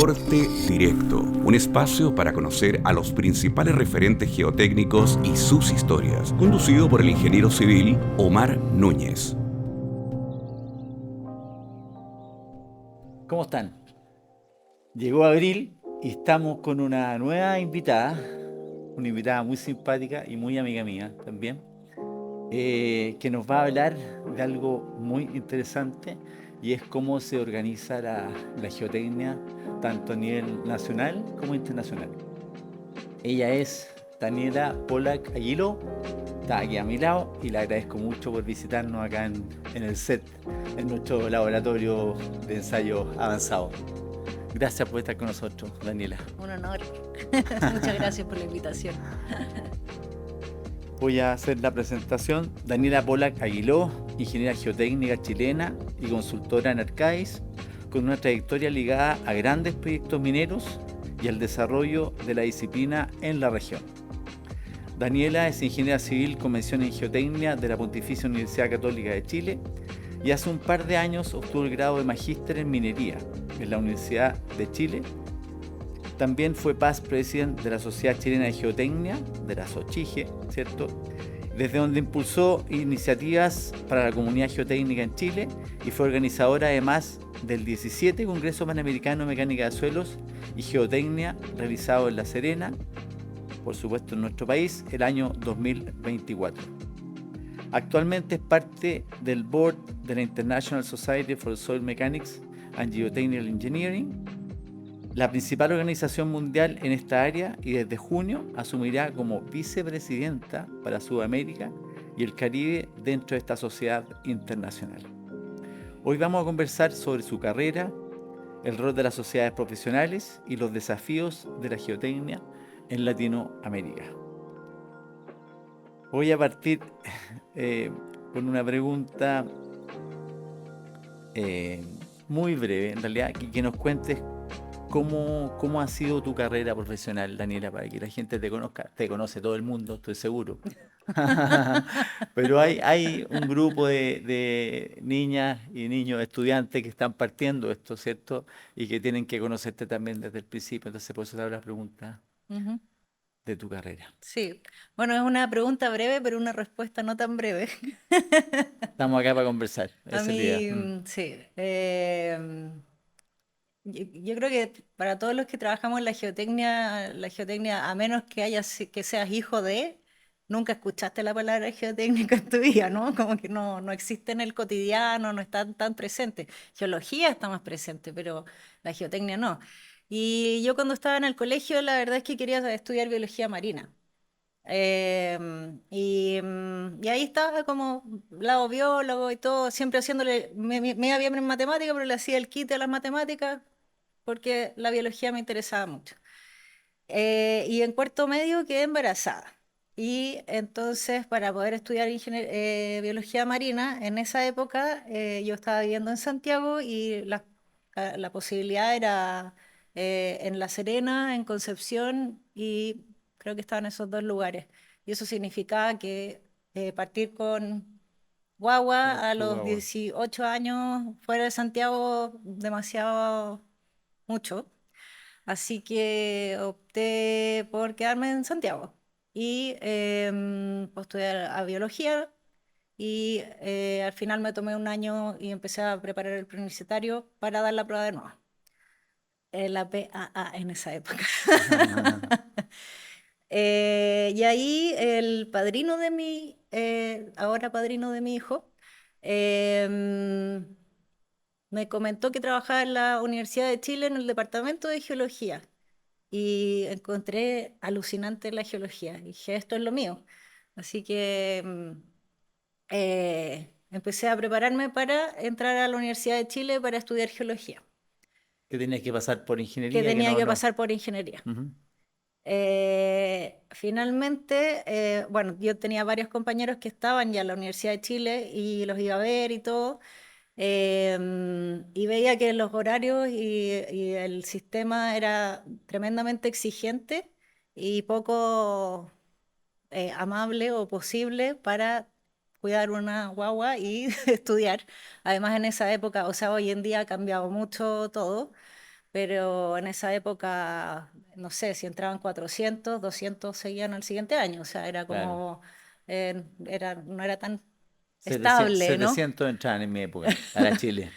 Corte Directo, un espacio para conocer a los principales referentes geotécnicos y sus historias, conducido por el ingeniero civil Omar Núñez. ¿Cómo están? Llegó abril y estamos con una nueva invitada, una invitada muy simpática y muy amiga mía también, que nos va a hablar de algo muy interesante y es cómo se organiza la geotecnia tanto a nivel nacional como internacional. Ella es Daniela Pollack Aguiló, está aquí a mi lado y le agradezco mucho por visitarnos acá en el set, en nuestro laboratorio de ensayo avanzado. Gracias por estar con nosotros, Daniela. Un honor. Muchas gracias por la invitación. Voy a hacer la presentación. Daniela Pollack Aguiló, ingeniera geotécnica chilena y consultora en Arcadis, con una trayectoria ligada a grandes proyectos mineros y al desarrollo de la disciplina en la región. Daniela es ingeniera civil con mención en geotecnia de la Pontificia Universidad Católica de Chile y hace un par de años obtuvo el grado de magíster en minería en la Universidad de Chile. También fue past president de la Sociedad Chilena de Geotecnia, de la SOCHIGE, ¿cierto? Desde donde impulsó iniciativas para la comunidad geotécnica en Chile y fue organizadora además del 17 Congreso Panamericano de Mecánica de Suelos y Geotecnia realizado en La Serena, por supuesto en nuestro país, el año 2024. Actualmente es parte del board de la International Society for Soil Mechanics and Geotechnical Engineering, la principal organización mundial en esta área, y desde junio asumirá como vicepresidenta para Sudamérica y el Caribe dentro de esta sociedad internacional. Hoy vamos a conversar sobre su carrera, el rol de las sociedades profesionales y los desafíos de la geotecnia en Latinoamérica. Voy a partir con una pregunta muy breve, en realidad, que nos cuentes cómo ha sido tu carrera profesional, Daniela, para que la gente te conozca. Te conoce todo el mundo, estoy seguro. Pero hay un grupo de niñas y niños estudiantes que están partiendo esto, ¿cierto? Y que tienen que conocerte también desde el principio. Entonces, por eso te hago la pregunta de tu carrera. Sí, bueno, es una pregunta breve, pero una respuesta no tan breve. Estamos acá para conversar, A esa es la mí, idea. sí. Yo creo que para todos los que trabajamos en la geotecnia, a menos que que seas hijo de, nunca escuchaste la palabra geotécnica en tu vida, ¿no? Como que no existe en el cotidiano, no está tan presente. Geología está más presente, pero la geotecnia no. Y yo cuando estaba en el colegio, la verdad es que quería estudiar biología marina. Y ahí estaba como lado biólogo y todo, siempre haciéndole, me iba bien en matemáticas, pero le hacía el quite a las matemáticas porque la biología me interesaba mucho. Y en cuarto medio quedé embarazada. Y entonces para poder estudiar biología marina, en esa época yo estaba viviendo en Santiago y la posibilidad era en La Serena, en Concepción, y creo que estaba en esos dos lugares. Y eso significaba que partir con guagua a Tu los guagua. 18 años fuera de Santiago, demasiado mucho. Así que opté por quedarme en Santiago y estudiar a biología, y al final me tomé un año y empecé a preparar el preuniversitario para dar la prueba de nuevo. La PAA en esa época. Y ahí el padrino de ahora padrino de mi hijo, em, me comentó que trabajaba en la Universidad de Chile en el departamento de geología y encontré alucinante la geología. Y dije, esto es lo mío. Así que empecé a prepararme para entrar a la Universidad de Chile para estudiar geología, Que tenías que pasar por que ingeniería, que tenía que no. pasar por ingeniería. Ujú. Finalmente, bueno, yo tenía varios compañeros que estaban ya en la Universidad de Chile y los iba a ver y todo. Y veía que los horarios y el sistema era tremendamente exigente y poco amable o posible para cuidar una guagua y estudiar. Además, en esa época, o sea, hoy en día ha cambiado mucho todo, pero en esa época, no sé, si entraban 400, 200 seguían al siguiente año, o sea, era Claro. como, no era tan 700, estable, ¿no? 700 entraban en mi época a la Chile.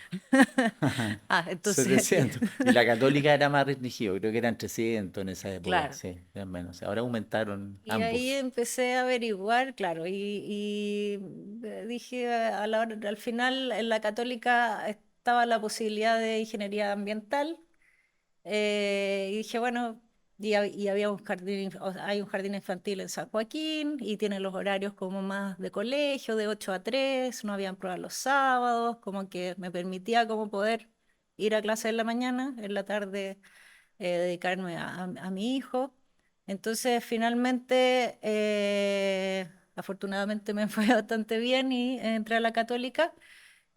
Entonces, 700. Y la católica era más restringido, creo que eran 300 en esa época, claro. sí, eran menos. Ahora aumentaron Y ahí ambos. empecé a averiguar, claro, dije, al final en la católica estaba la posibilidad de ingeniería ambiental, y dije, bueno, y había un jardín, hay un jardín infantil en San Joaquín y tiene los horarios como más de colegio, de 8 a 3, no habían pruebas los sábados, como que me permitía como poder ir a clase en la mañana, en la tarde dedicarme a mi hijo. Entonces, finalmente, afortunadamente me fue bastante bien y entré a la católica.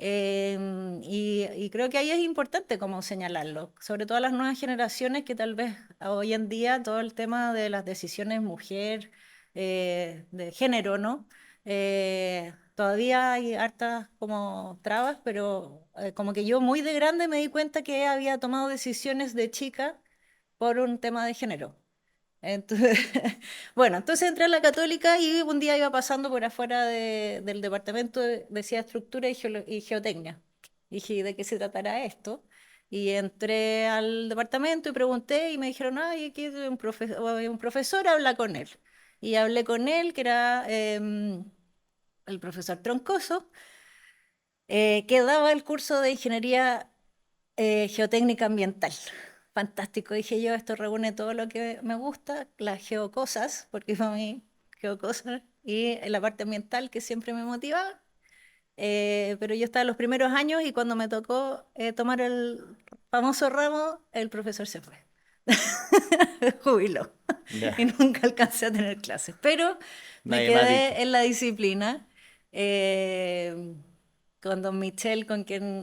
Y creo que ahí es importante como señalarlo, sobre todo a las nuevas generaciones que tal vez hoy en día todo el tema de las decisiones mujer, de género, ¿no? Todavía hay hartas como trabas, pero como que yo muy de grande me di cuenta que había tomado decisiones de chica por un tema de género. Entonces, bueno, entonces entré a la católica y un día iba pasando por afuera del departamento, decía estructura y geotecnia. Dije, ¿de qué se tratará esto? Y entré al departamento y pregunté y me dijeron, ay, aquí hay un profesor, habla con él. Y hablé con él, que era el profesor Troncoso, que daba el curso de ingeniería geotécnica ambiental. Fantástico, dije yo, esto reúne todo lo que me gusta, las geocosas, porque para mí geocosas, y la parte ambiental que siempre me motivaba. Pero yo estaba en los primeros años y cuando me tocó tomar el famoso ramo, el profesor se fue. Jubiló y Ya, nunca alcancé a tener clases, pero me nadie más dijo. quedé en la disciplina eh, con don Michel, con quien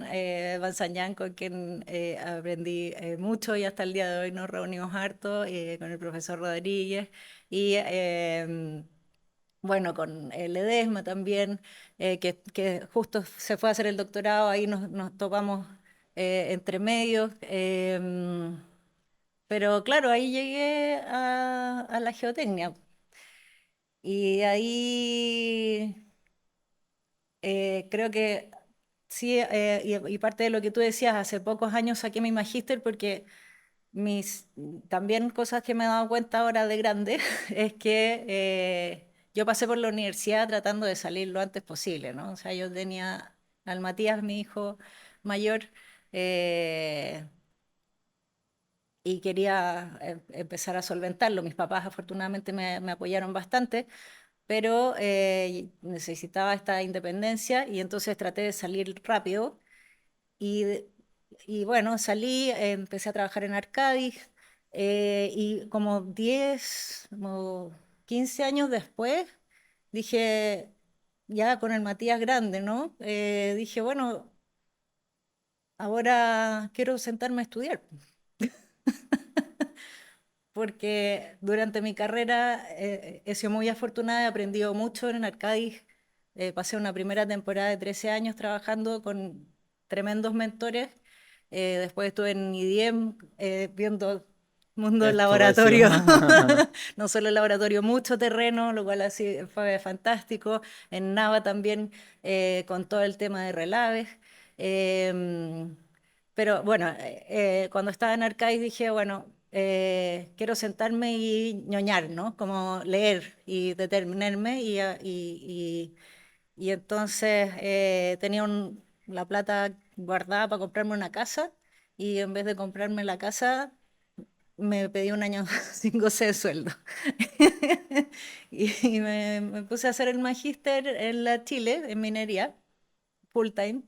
Banzañán, con quien aprendí mucho y hasta el día de hoy nos reunimos harto, con el profesor Rodríguez y bueno, con Ledesma también, que justo se fue a hacer el doctorado, ahí nos topamos entre medios. Pero claro, ahí llegué a la geotecnia. Y ahí creo que sí, y parte de lo que tú decías, hace pocos años saqué mi magíster porque mis, también cosas que me he dado cuenta ahora de grande es que yo pasé por la universidad tratando de salir lo antes posible, ¿no? O sea, yo tenía al Matías, mi hijo mayor, eh, y quería empezar a solventarlo. Mis papás afortunadamente me apoyaron bastante, pero necesitaba esta independencia y entonces traté de salir rápido y, y bueno, salí, empecé a trabajar en Arcadis y como 10 como 15 años después dije, ya con el Matías grande, ¿no? Dije, bueno, ahora quiero sentarme a estudiar. Porque durante mi carrera he sido muy afortunada, he aprendido mucho en Arcadis. Pasé una primera temporada de 13 años trabajando con tremendos mentores. Después estuve en IDM viendo mundo del laboratorio, Exploración. no solo el laboratorio, mucho terreno, lo cual así fue fantástico. En Nava también con todo el tema de relaves. Em, pero bueno, cuando estaba en Arcais dije, bueno, quiero sentarme y ñoñar, ¿no? Como leer y determinarme y entonces tenía la plata guardada para comprarme una casa y en vez de comprarme la casa me pedí un año sin goce de sueldo. Y me puse a hacer el magíster en la Chile, en minería, full time.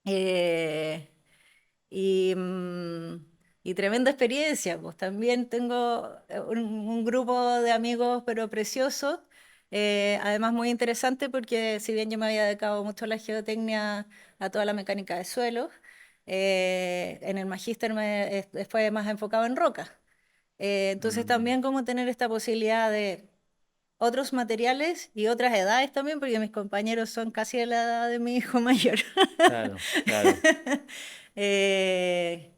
Eh, y, y tremenda experiencia, pues también tengo un grupo de amigos, pero preciosos, además muy interesante porque si bien yo me había dedicado mucho a la geotecnia, a toda la mecánica de suelos, en el magíster fue más enfocado en roca. Entonces Mm, también como tener esta posibilidad de otros materiales y otras edades también, porque mis compañeros son casi de la edad de mi hijo mayor. claro, claro. Eh,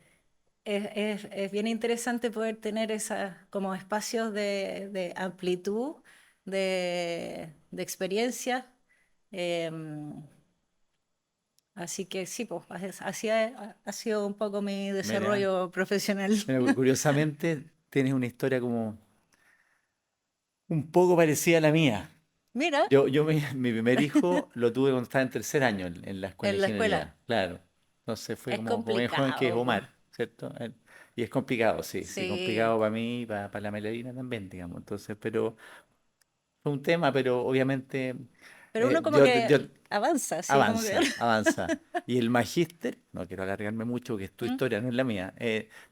es bien interesante poder tener esas como espacios de amplitud, de experiencia. Así que sí, pues así ha sido un poco mi Mira, desarrollo profesional. mira, curiosamente tienes una historia como un poco parecida a la mía. Mira, Mi primer hijo lo tuve cuando estaba en tercer año en la escuela en de la escuela ingeniería, claro. Entonces fue es como bien joven que es complicado, pues. Omar, ¿cierto? Y es complicado, sí, sí, Sí, complicado para mí y para la Melodina también, digamos. Entonces, pero fue un tema, pero obviamente pero uno como yo que avanza, así como que... avanza, avanza. Y el magíster, no quiero alargarme mucho porque es tu ¿Mm? historia, no es la mía.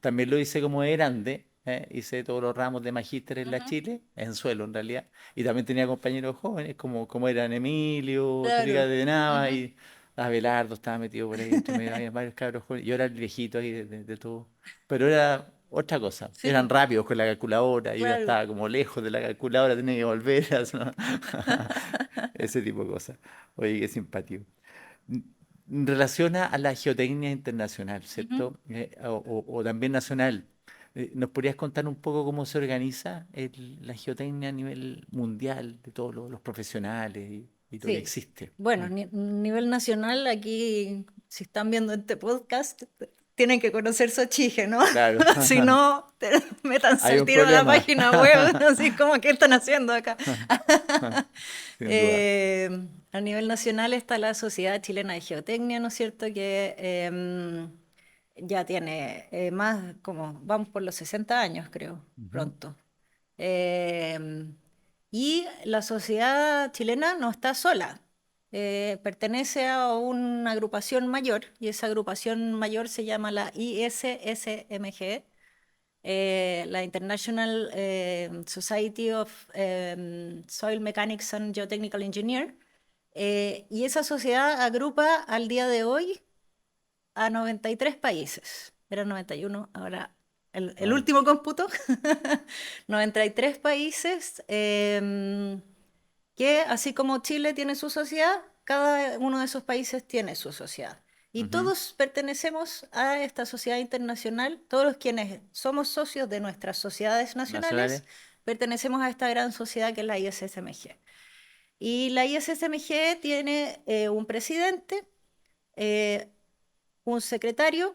También lo hice como de grande, hice todos los ramos de magíster en la Ujú. Chile, en suelo en realidad. Y también tenía compañeros jóvenes como eran Emilio, Triga Claro. de Nava Ujú. y Abelardo estaba metido por ahí, entre medio, había varios cabros jóvenes. Yo era el viejito ahí de todo. Pero era otra cosa. Sí, Eran pues, rápidos con la calculadora, yo ya claro. estaba como lejos de la calculadora, tenía que volver a... Ese tipo de cosas. Oye, qué simpático. En relación a la geotecnia internacional, Ujú. ¿cierto? O también nacional, ¿nos podrías contar un poco cómo se organiza la geotecnia a nivel mundial, de todos los profesionales y lo que Sí. existe? Bueno, nivel nacional, aquí, si están viendo este podcast, tienen que conocer Sochige, ¿no? Claro, Si no, métanse hay al un tiro a la problema, página web, así como, ¿qué están haciendo acá? sin duda. A nivel nacional está la Sociedad Chilena de Geotecnia, ¿no es cierto? Que ya tiene más, como, vamos por los 60 años, creo, Ujú, pronto. Em, y la sociedad chilena no está sola, pertenece a una agrupación mayor y esa agrupación mayor se llama la ISSMG, la International Society of Soil Mechanics and Geotechnical Engineer, y esa sociedad agrupa al día de hoy a 93 países. Eran 91, ahora el wow. último cómputo, 93 países, que así como Chile tiene su sociedad, cada uno de esos países tiene su sociedad. Y Ujú. todos pertenecemos a esta sociedad internacional, todos los quienes somos socios de nuestras sociedades ¿Nacionales? nacionales, pertenecemos a esta gran sociedad que es la ISSMG. Y la ISSMG tiene un presidente, eh, un secretario,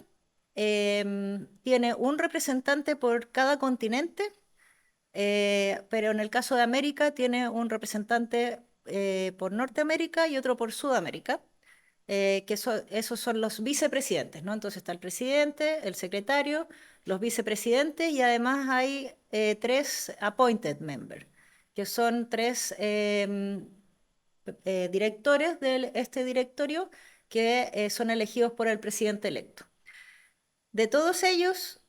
tiene un representante por cada continente, pero en el caso de América tiene un representante por Norteamérica y otro por Sudamérica, esos son los vicepresidentes, ¿no? Entonces está el presidente, el secretario, los vicepresidentes y además hay tres appointed members, que son tres directores de este directorio que son elegidos por el presidente electo. De todos ellos,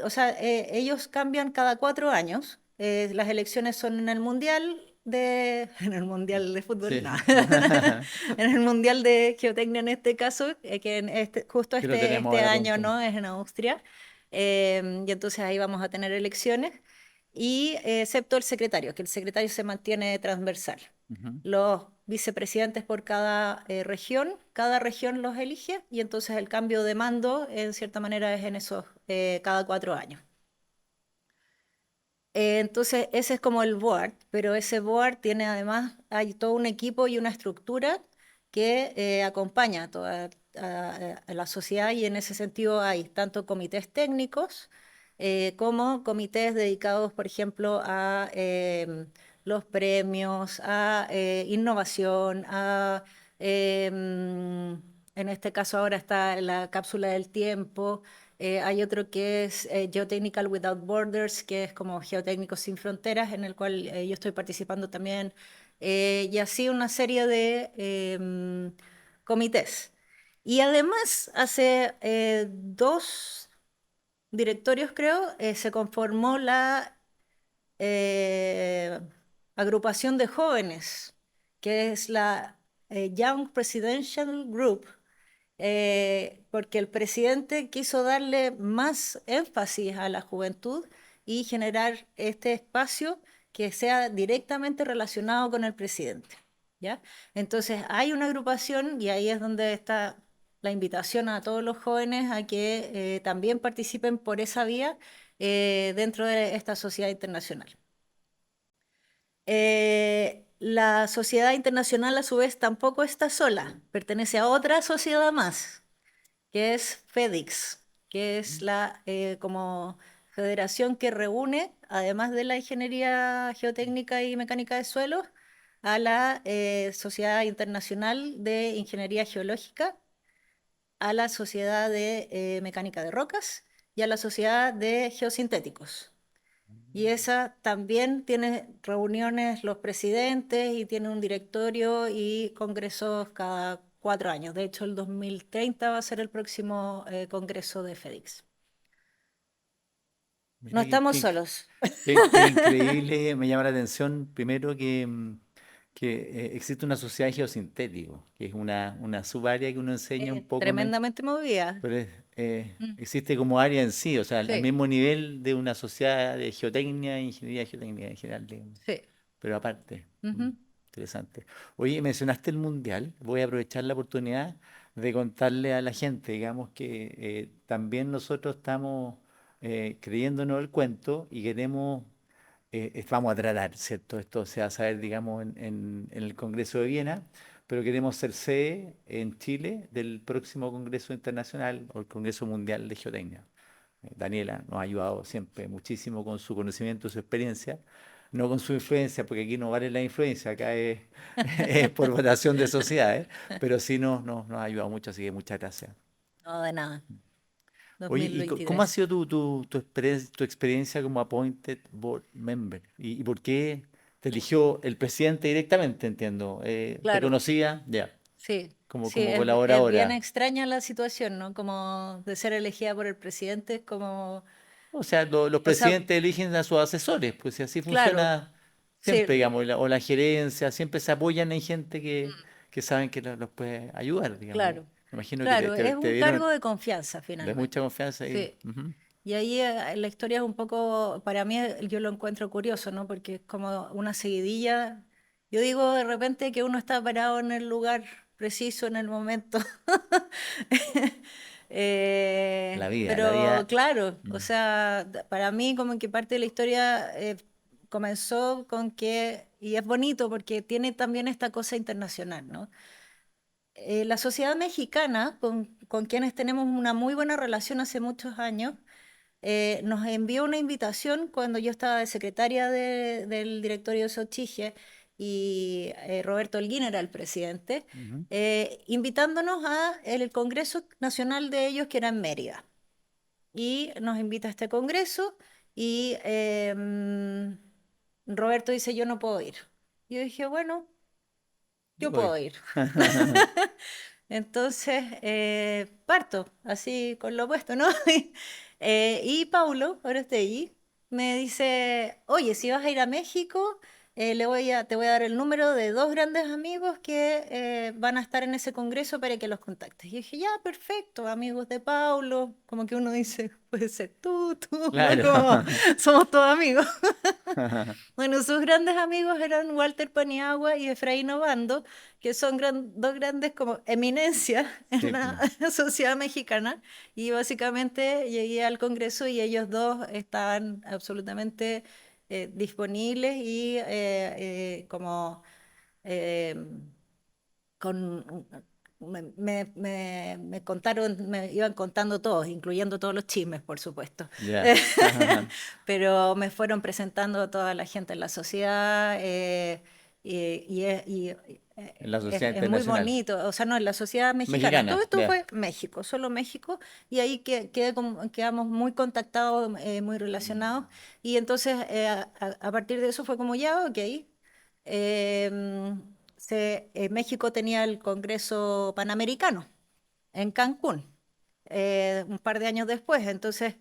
o sea, ellos cambian cada 4 años. Las elecciones son en el Mundial en el Mundial de Fútbol, Sí. no, en el Mundial de Geotecnia en este caso, que justo Que lo tenemos este ahora año, pronto. ¿no? Es en Austria. Y entonces ahí vamos a tener elecciones, y excepto el secretario, que el secretario se mantiene transversal. Ujú. Los vicepresidentes por cada región los elige y entonces el cambio de mando en cierta manera es en esos cada 4 años. Entonces ese es como el board, pero ese board tiene además, hay todo un equipo y una estructura que acompaña a toda a la sociedad y en ese sentido hay tanto comités técnicos como comités dedicados, por ejemplo, a los premios, a innovación, en este caso ahora está la cápsula del tiempo. Hay otro que es Geotechnical Without Borders, que es como Geotécnicos sin Fronteras, en el cual yo estoy participando también, y así una serie de comités. Y además, hace 2 directorios, creo, se conformó la eh, agrupación de jóvenes, que es la Young Presidential Group, porque el presidente quiso darle más énfasis a la juventud y generar este espacio que sea directamente relacionado con el presidente, ¿ya? Entonces hay una agrupación y ahí es donde está la invitación a todos los jóvenes a que también participen por esa vía dentro de esta sociedad internacional. La sociedad internacional a su vez tampoco está sola, pertenece a otra sociedad más, que es FedEx, que es la como federación que reúne, además de la ingeniería geotécnica y mecánica de suelos, a la Sociedad Internacional de Ingeniería Geológica, a la Sociedad de Mecánica de Rocas y a la Sociedad de Geosintéticos. Y esa también tiene reuniones los presidentes y tiene un directorio y congresos cada 4 años. De hecho, el 2030 va a ser el próximo congreso de FedEx. No Mira estamos solos. qué increíble, me llama la atención primero que existe una sociedad de geosintéticos, que es una subárea que uno enseña un poco, Tremendamente movida. pero Mm, existe como área en sí, o sea, al Sí, mismo nivel de una sociedad de geotecnia e ingeniería geotécnica en general, digamos, sí. pero aparte. Ujú. Interesante. Oye, mencionaste el mundial. Voy a aprovechar la oportunidad de contarle a la gente, digamos que también nosotros estamos creyéndonos el cuento y queremos, vamos a tratar, ¿cierto? Esto se va a saber, digamos, en el Congreso de Viena, pero queremos ser sede en Chile del próximo Congreso Internacional o el Congreso Mundial de Geotecnia. Daniela nos ha ayudado siempre muchísimo con su conocimiento, su experiencia, no con su influencia, porque aquí no vale la influencia, acá es, es por votación de sociedades, pero sí nos ha ayudado mucho, así que muchas gracias. No, de nada. Oye, ¿y cómo ha 2023. sido tu experiencia como appointed board member? ¿Y por qué te eligió el presidente directamente, entiendo? ¿Te Claro, conocía? Ya, sí, como, sí, como es bien colaboradora. extraña la situación, ¿no? Como de ser elegida por el presidente, como, O sea, los o sea, presidentes eligen a sus asesores, pues si así claro, funciona sí, siempre, digamos, o la gerencia, siempre se apoyan en gente que saben que los puede ayudar, digamos. claro, Me imagino que claro, es te un cargo dieron de confianza de mucha finalmente. confianza y Sí. Y ahí la historia es un poco, para mí yo lo encuentro curioso, ¿no? Porque es como una seguidilla. Yo digo de repente que uno está parado en el lugar preciso, en el momento. la Pero vida, claro, o mm, sea, para mí como que parte de la historia comenzó con que, y es bonito porque tiene también esta cosa internacional, ¿no? La sociedad mexicana, con quienes tenemos una muy buena relación hace muchos años, nos envió una invitación cuando yo estaba de secretaria del directorio de Sochige y Roberto Holguín era el presidente, ujú. invitándonos a el Congreso Nacional de ellos que era en Mérida. Y nos invita a este congreso y Roberto dice, yo no puedo ir. Yo dije, bueno, Yo yo voy. puedo ir. Entonces, parto así con lo opuesto, ¿no? Y Paulo, ahora estoy allí, me dice, oye, si vas a ir a México, te voy a dar el número de dos grandes amigos que van a estar en ese congreso para que los contactes. Y dije, ya, perfecto, amigos de Paulo, como que uno dice, puede ser tú, ¿no? Claro. Como somos todos amigos. Bueno, sus grandes amigos eran Walter Paniagua y Efraín Obando, que son dos grandes como eminencias en Sí, la sociedad mexicana. Y básicamente llegué al Congreso y ellos dos estaban absolutamente disponibles y como eh, con... me contaron, me iban contando todos, incluyendo todos los chismes, por supuesto. ya. Pero me fueron presentando a toda la gente en la sociedad En la sociedad es muy internacional. bonito, o sea, no, en la sociedad mexicana. Todo Mexicana, esto ya. fue México, solo México, y ahí quedamos muy contactados, muy relacionados, y entonces a partir de eso fue como ya, ok. México tenía el Congreso Panamericano en Cancún un par de años después. Entonces,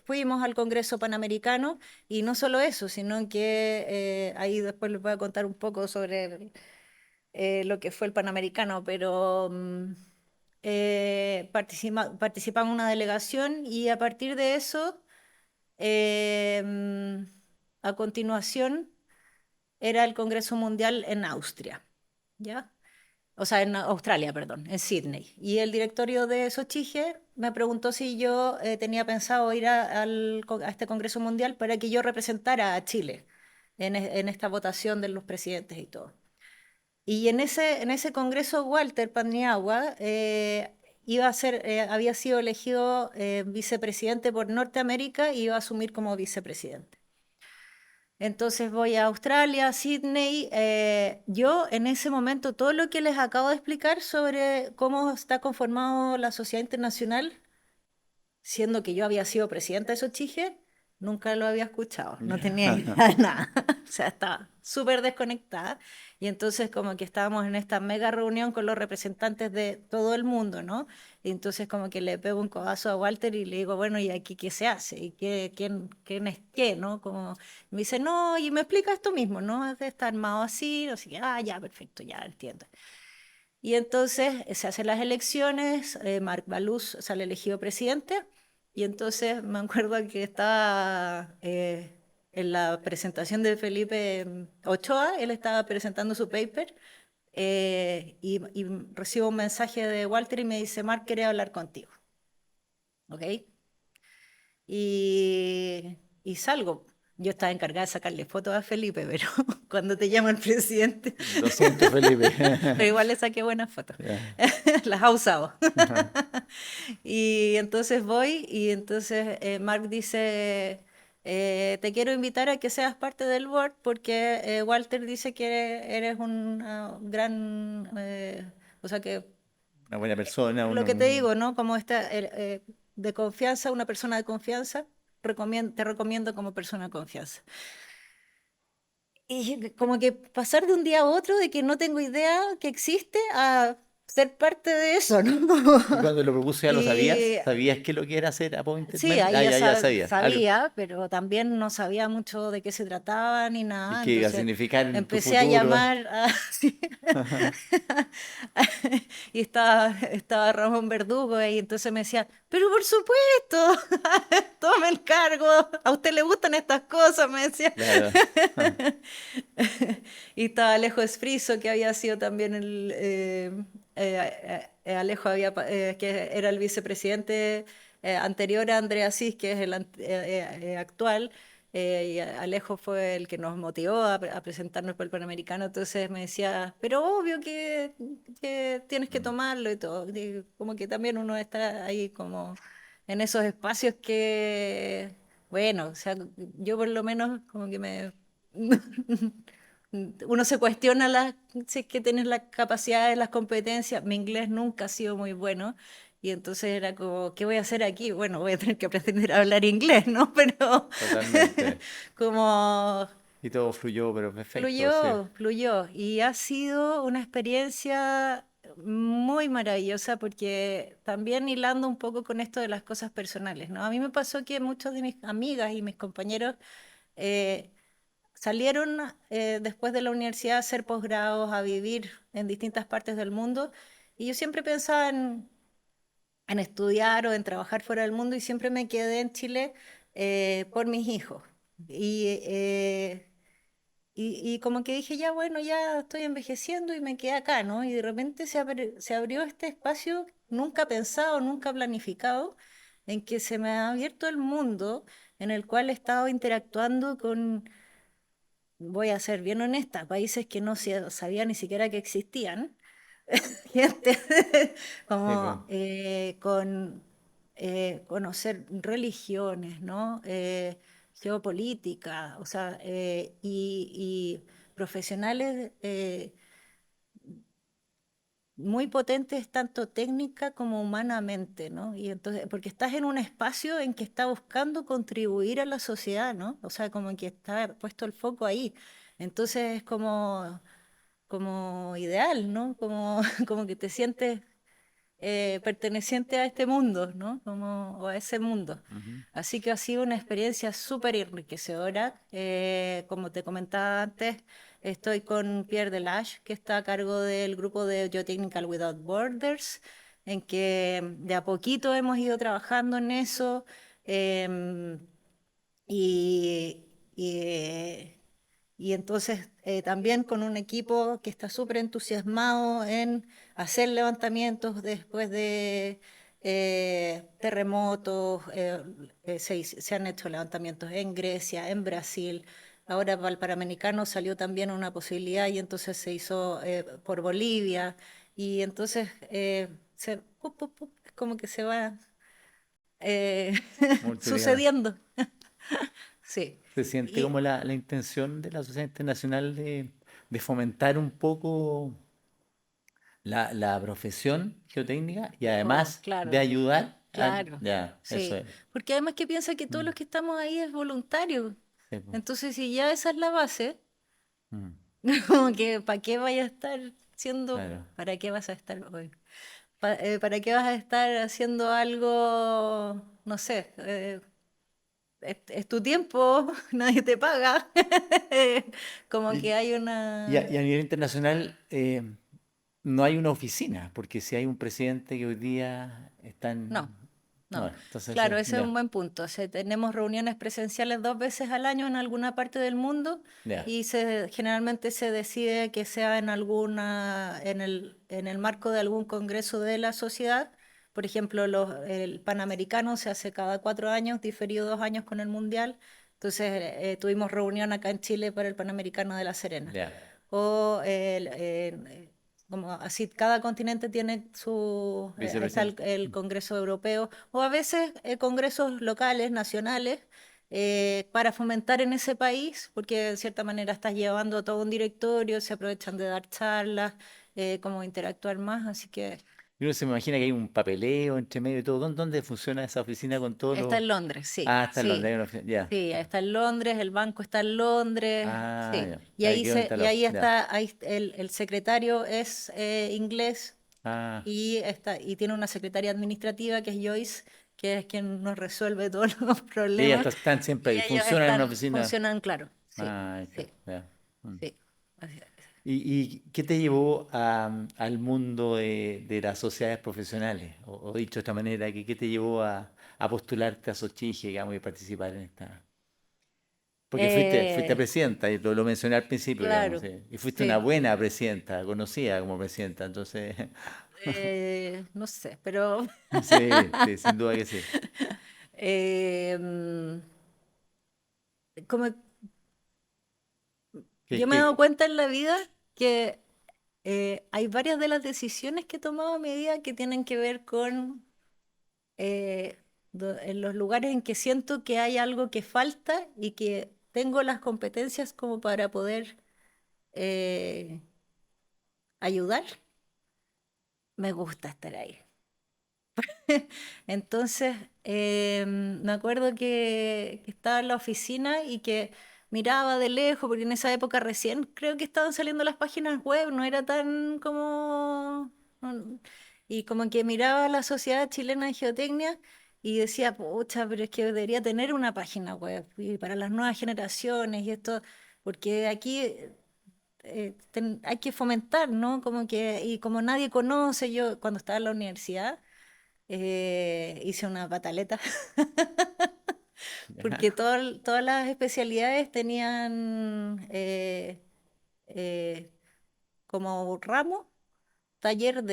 fuimos al Congreso Panamericano y no solo eso, sino que ahí después les voy a contar un poco sobre lo que fue el Panamericano, pero participamos en una delegación y a partir de eso, eh, mm, a continuación, era el Congreso Mundial en Austria, ¿ya? o sea, en Australia, perdón, en Sydney. Y el directorio de Sochige me preguntó si yo tenía pensado ir a este Congreso Mundial para que yo representara a Chile en esta votación de los presidentes y todo. Y en ese congreso, Walter Paniagua había sido elegido vicepresidente por Norteamérica y iba a asumir como vicepresidente. Entonces voy a Australia, a Sydney. Yo en ese momento, todo lo que les acabo de explicar sobre cómo está conformado la sociedad internacional, siendo que yo había sido presidenta de Sochige, nunca lo había escuchado, no tenía idea de nada. O sea, estaba súper desconectada. Y entonces como que estábamos en esta mega reunión con los representantes de todo el mundo, ¿no? Y entonces como que le pego un codazo a Walter y le digo, bueno, ¿y aquí qué se hace? ¿Y quién es qué, no? Como, me dice, no, y me explica esto mismo, ¿no? Está armado así, así que, ya, perfecto, ya entiendo. Y entonces se hacen las elecciones, Marc Baluz sale elegido presidente, y entonces me acuerdo que estaba en la presentación de Felipe Ochoa, él estaba presentando su paper, y recibo un mensaje de Walter y me dice, Marc, quería hablar contigo. ¿Ok? Y salgo. Yo estaba encargada de sacarle fotos a Felipe, pero cuando te llama el presidente, Lo siento, Felipe. pero igual le saqué buenas fotos. Ya. Las ha usado. Ajá. Y entonces voy y entonces Mark dice, te quiero invitar a que seas parte del board porque Walter dice que eres un gran, o sea que Una buena persona, lo que te digo, ¿no? Como de confianza, una persona de confianza, te recomiendo como persona de confianza. Y como que pasar de un día a otro de que no tengo idea que existe a ser parte de eso, ¿no? ¿Y cuando lo propuse ya lo sabías? Y ¿Sabías qué lo que era ser appointed sí, member? ahí ya Ya sabías. Algo. sabía, pero también no sabía mucho de qué se trataba ni ¿Y nada. qué iba a Entonces significar en tu empecé a futuro? llamar sí. Ajá. Y estaba Ramón Verdugo ahí, entonces me decía, pero por supuesto, tome el cargo, a usted le gustan estas cosas, me decía. Claro. Ajá. Y estaba Alejo Esfriso, que había sido también Alejo que era el vicepresidente anterior a Andrea Cis, que es el actual. Y Alejo fue el que nos motivó a presentarnos por el Panamericano, entonces me decía, pero obvio que tienes que Mm. tomarlo y todo. Y como que también uno está ahí como en esos espacios que, bueno, o sea, yo por lo menos como que uno se cuestiona si es que tienes las capacidades, las competencias. Mi inglés nunca ha sido muy bueno. Y entonces era como, ¿qué voy a hacer aquí? Bueno, voy a tener que aprender a hablar inglés, ¿no? Pero Totalmente. como Y todo fluyó, pero perfecto, sí. fluyó. Y ha sido una experiencia muy maravillosa porque también hilando un poco con esto de las cosas personales, ¿no? A mí me pasó que muchos de mis amigas y mis compañeros eh, salieron después de la universidad a hacer posgrados, a vivir en distintas partes del mundo. Y yo siempre pensaba en estudiar o en trabajar fuera del mundo y siempre me quedé en Chile por mis hijos. Y, eh, y como que dije, ya bueno, ya estoy envejeciendo y me quedé acá, ¿no? Y de repente se abrió este espacio nunca pensado, nunca planificado, en que se me ha abierto el mundo, en el cual he estado interactuando con, voy a ser bien honesta, países que no sabía ni siquiera que existían, gente Sí, pues. como con conocer religiones, ¿no? Geopolítica, o sea, y profesionales muy potentes tanto técnica como humanamente, ¿no? Y entonces, porque estás en un espacio en que está buscando contribuir a la sociedad, ¿no? O sea, como que está puesto el foco ahí. Entonces es como ideal, ¿no? Como, como que te sientes perteneciente a este mundo, ¿no? Como, o a ese mundo. Ujú. Así que ha sido una experiencia súper enriquecedora. Como te comentaba antes, estoy con Pierre Delage, que está a cargo del grupo de Geotechnical Without Borders, en que de a poquito hemos ido trabajando en eso. em, y, y, Y entonces también con un equipo que está súper entusiasmado en hacer levantamientos después de terremotos. Se han hecho levantamientos en Grecia, en Brasil. Ahora para el Panamericano salió también una posibilidad y entonces se hizo por Bolivia. Y entonces es como que se va eh, Multiplicando. sucediendo. Sí. Se siente Y, como la intención de la Sociedad Internacional de fomentar un poco la profesión geotécnica y oh, además de claro. ayudar a... Claro, Ya, eso sí, es. porque además que piensa que todos Mm, los que estamos ahí es voluntario. sí, po. Entonces, si ya esa es la base, Mm, como que ¿para qué vaya a estar siendo, claro. para qué vas a estar hoy? ¿Para qué vas a estar haciendo algo, no sé, es tu tiempo, nadie te paga? Como que Y, hay y una... a nivel internacional no hay una oficina, porque si hay un presidente que hoy día No. están... No, No, entonces claro, ese es un ya, buen punto. Tenemos reuniones presenciales 2 veces al año en alguna parte del mundo ya, y generalmente se decide que sea en el marco de algún congreso de la sociedad. Por ejemplo, el Panamericano se hace cada 4 años, diferido 2 años con el Mundial. Entonces, tuvimos reunión acá en Chile para el Panamericano de La Serena. ya. O como así, cada continente tiene ahí está el, Vicepresidente. el Congreso Europeo, o a veces congresos locales, nacionales, para fomentar en ese país, porque de cierta manera estás llevando todo un directorio, se aprovechan de dar charlas, como interactuar más, así que Y uno se imagina que hay un papeleo entre medio y todo. ¿Dónde funciona esa oficina con todos está los...? en Londres, sí, Ah, está en Londres, sí. hay una oficina. Ya. Sí, está en Londres, el banco está en Londres, Ah, sí. ya. Y Ahí ahí, quedó y instalado. ahí Ya. está, ahí el secretario es inglés. Ah, Y tiene una secretaria administrativa que es Joyce, que es quien nos resuelve todos los y ellas problemas. están siempre Y ahí. ellos Funcionan en una oficina. funcionan, claro. Sí, Ah, ahí está. sí, Ya. Mm. sí. Así es. ¿Y qué te llevó al mundo de las sociedades profesionales? O dicho de esta manera, ¿qué te llevó a postularte a Sochige, digamos, y participar en esta? Porque fuiste Eh, presidenta, y lo mencioné al principio, digamos, claro, sí. Y fuiste una sí. buena presidenta, conocida como presidenta, entonces, No sé, pero sí, sí, sin duda que sí. eh, mm, como ¿Qué, yo me he dado qué? cuenta en la vida que hay varias de las decisiones que he tomado a mi vida que tienen que ver con en los lugares en que siento que hay algo que falta y que tengo las competencias como para poder eh, ayudar, me gusta estar ahí. Entonces, me acuerdo que estaba en la oficina y que miraba de lejos, porque en esa época recién creo que estaban saliendo las páginas web, no era tan como... no- Y como que miraba la Sociedad Chilena de Geotecnia y decía, pucha, pero es que debería tener una página web y para las nuevas generaciones y esto, porque aquí hay que fomentar, ¿no? Como que, y como nadie conoce, yo cuando estaba en la universidad hice una pataleta porque todas las especialidades tenían eh, como ramo taller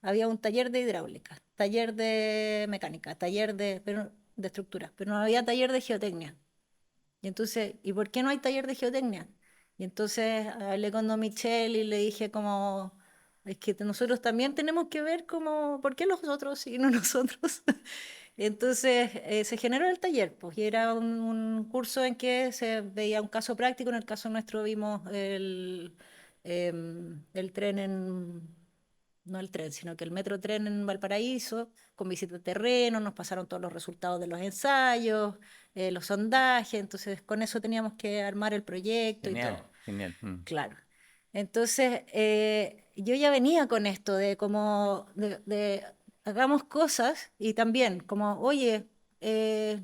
había un taller de hidráulica, taller de mecánica, de estructura, pero no había taller de geotecnia. Y entonces, ¿y por qué no hay taller de geotecnia? Y entonces hablé con Don Michel y le dije como, es que nosotros también tenemos que ver como, ¿por qué los otros y no nosotros? Entonces se generó el taller, pues, y era un curso en que se veía un caso práctico. En el caso nuestro vimos el tren no el tren, sino que el metro tren en Valparaíso, con visita de terreno, nos pasaron todos los resultados de los ensayos, los sondajes, entonces con eso teníamos que armar el proyecto y Genial, todo. genial. Mm. Claro. Entonces, yo ya venía con esto de como, de hagamos cosas y también como, oye,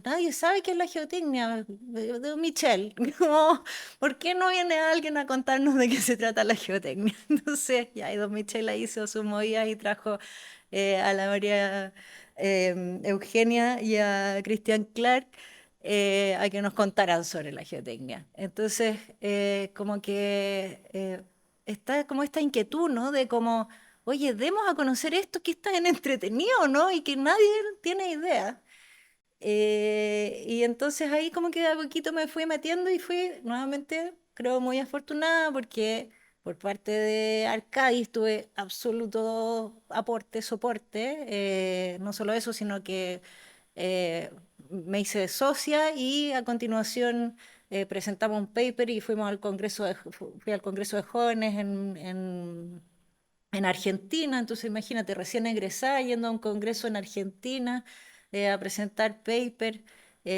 nadie sabe qué es la geotecnia, de Michelle, como, ¿por qué no viene alguien a contarnos de qué se trata la geotecnia? Entonces, ya, y don Michelle ahí hizo sus movidas y trajo a la María Eugenia y a Christian Clark a que nos contaran sobre la geotecnia. Entonces, como que está como esta inquietud, ¿no? De como, oye, demos a conocer esto que es tan entretenido, ¿no? Y que nadie tiene idea. Y entonces ahí como que de a poquito me fui metiendo y fui nuevamente, creo, muy afortunada porque por parte de Arcadis tuve absoluto aporte, soporte. No solo eso, sino que eh, me hice socia y a continuación presentamos un paper y fuimos al Congreso fui al Congreso de Jóvenes en Argentina. Entonces imagínate, recién egresada yendo a un congreso en Argentina a presentar paper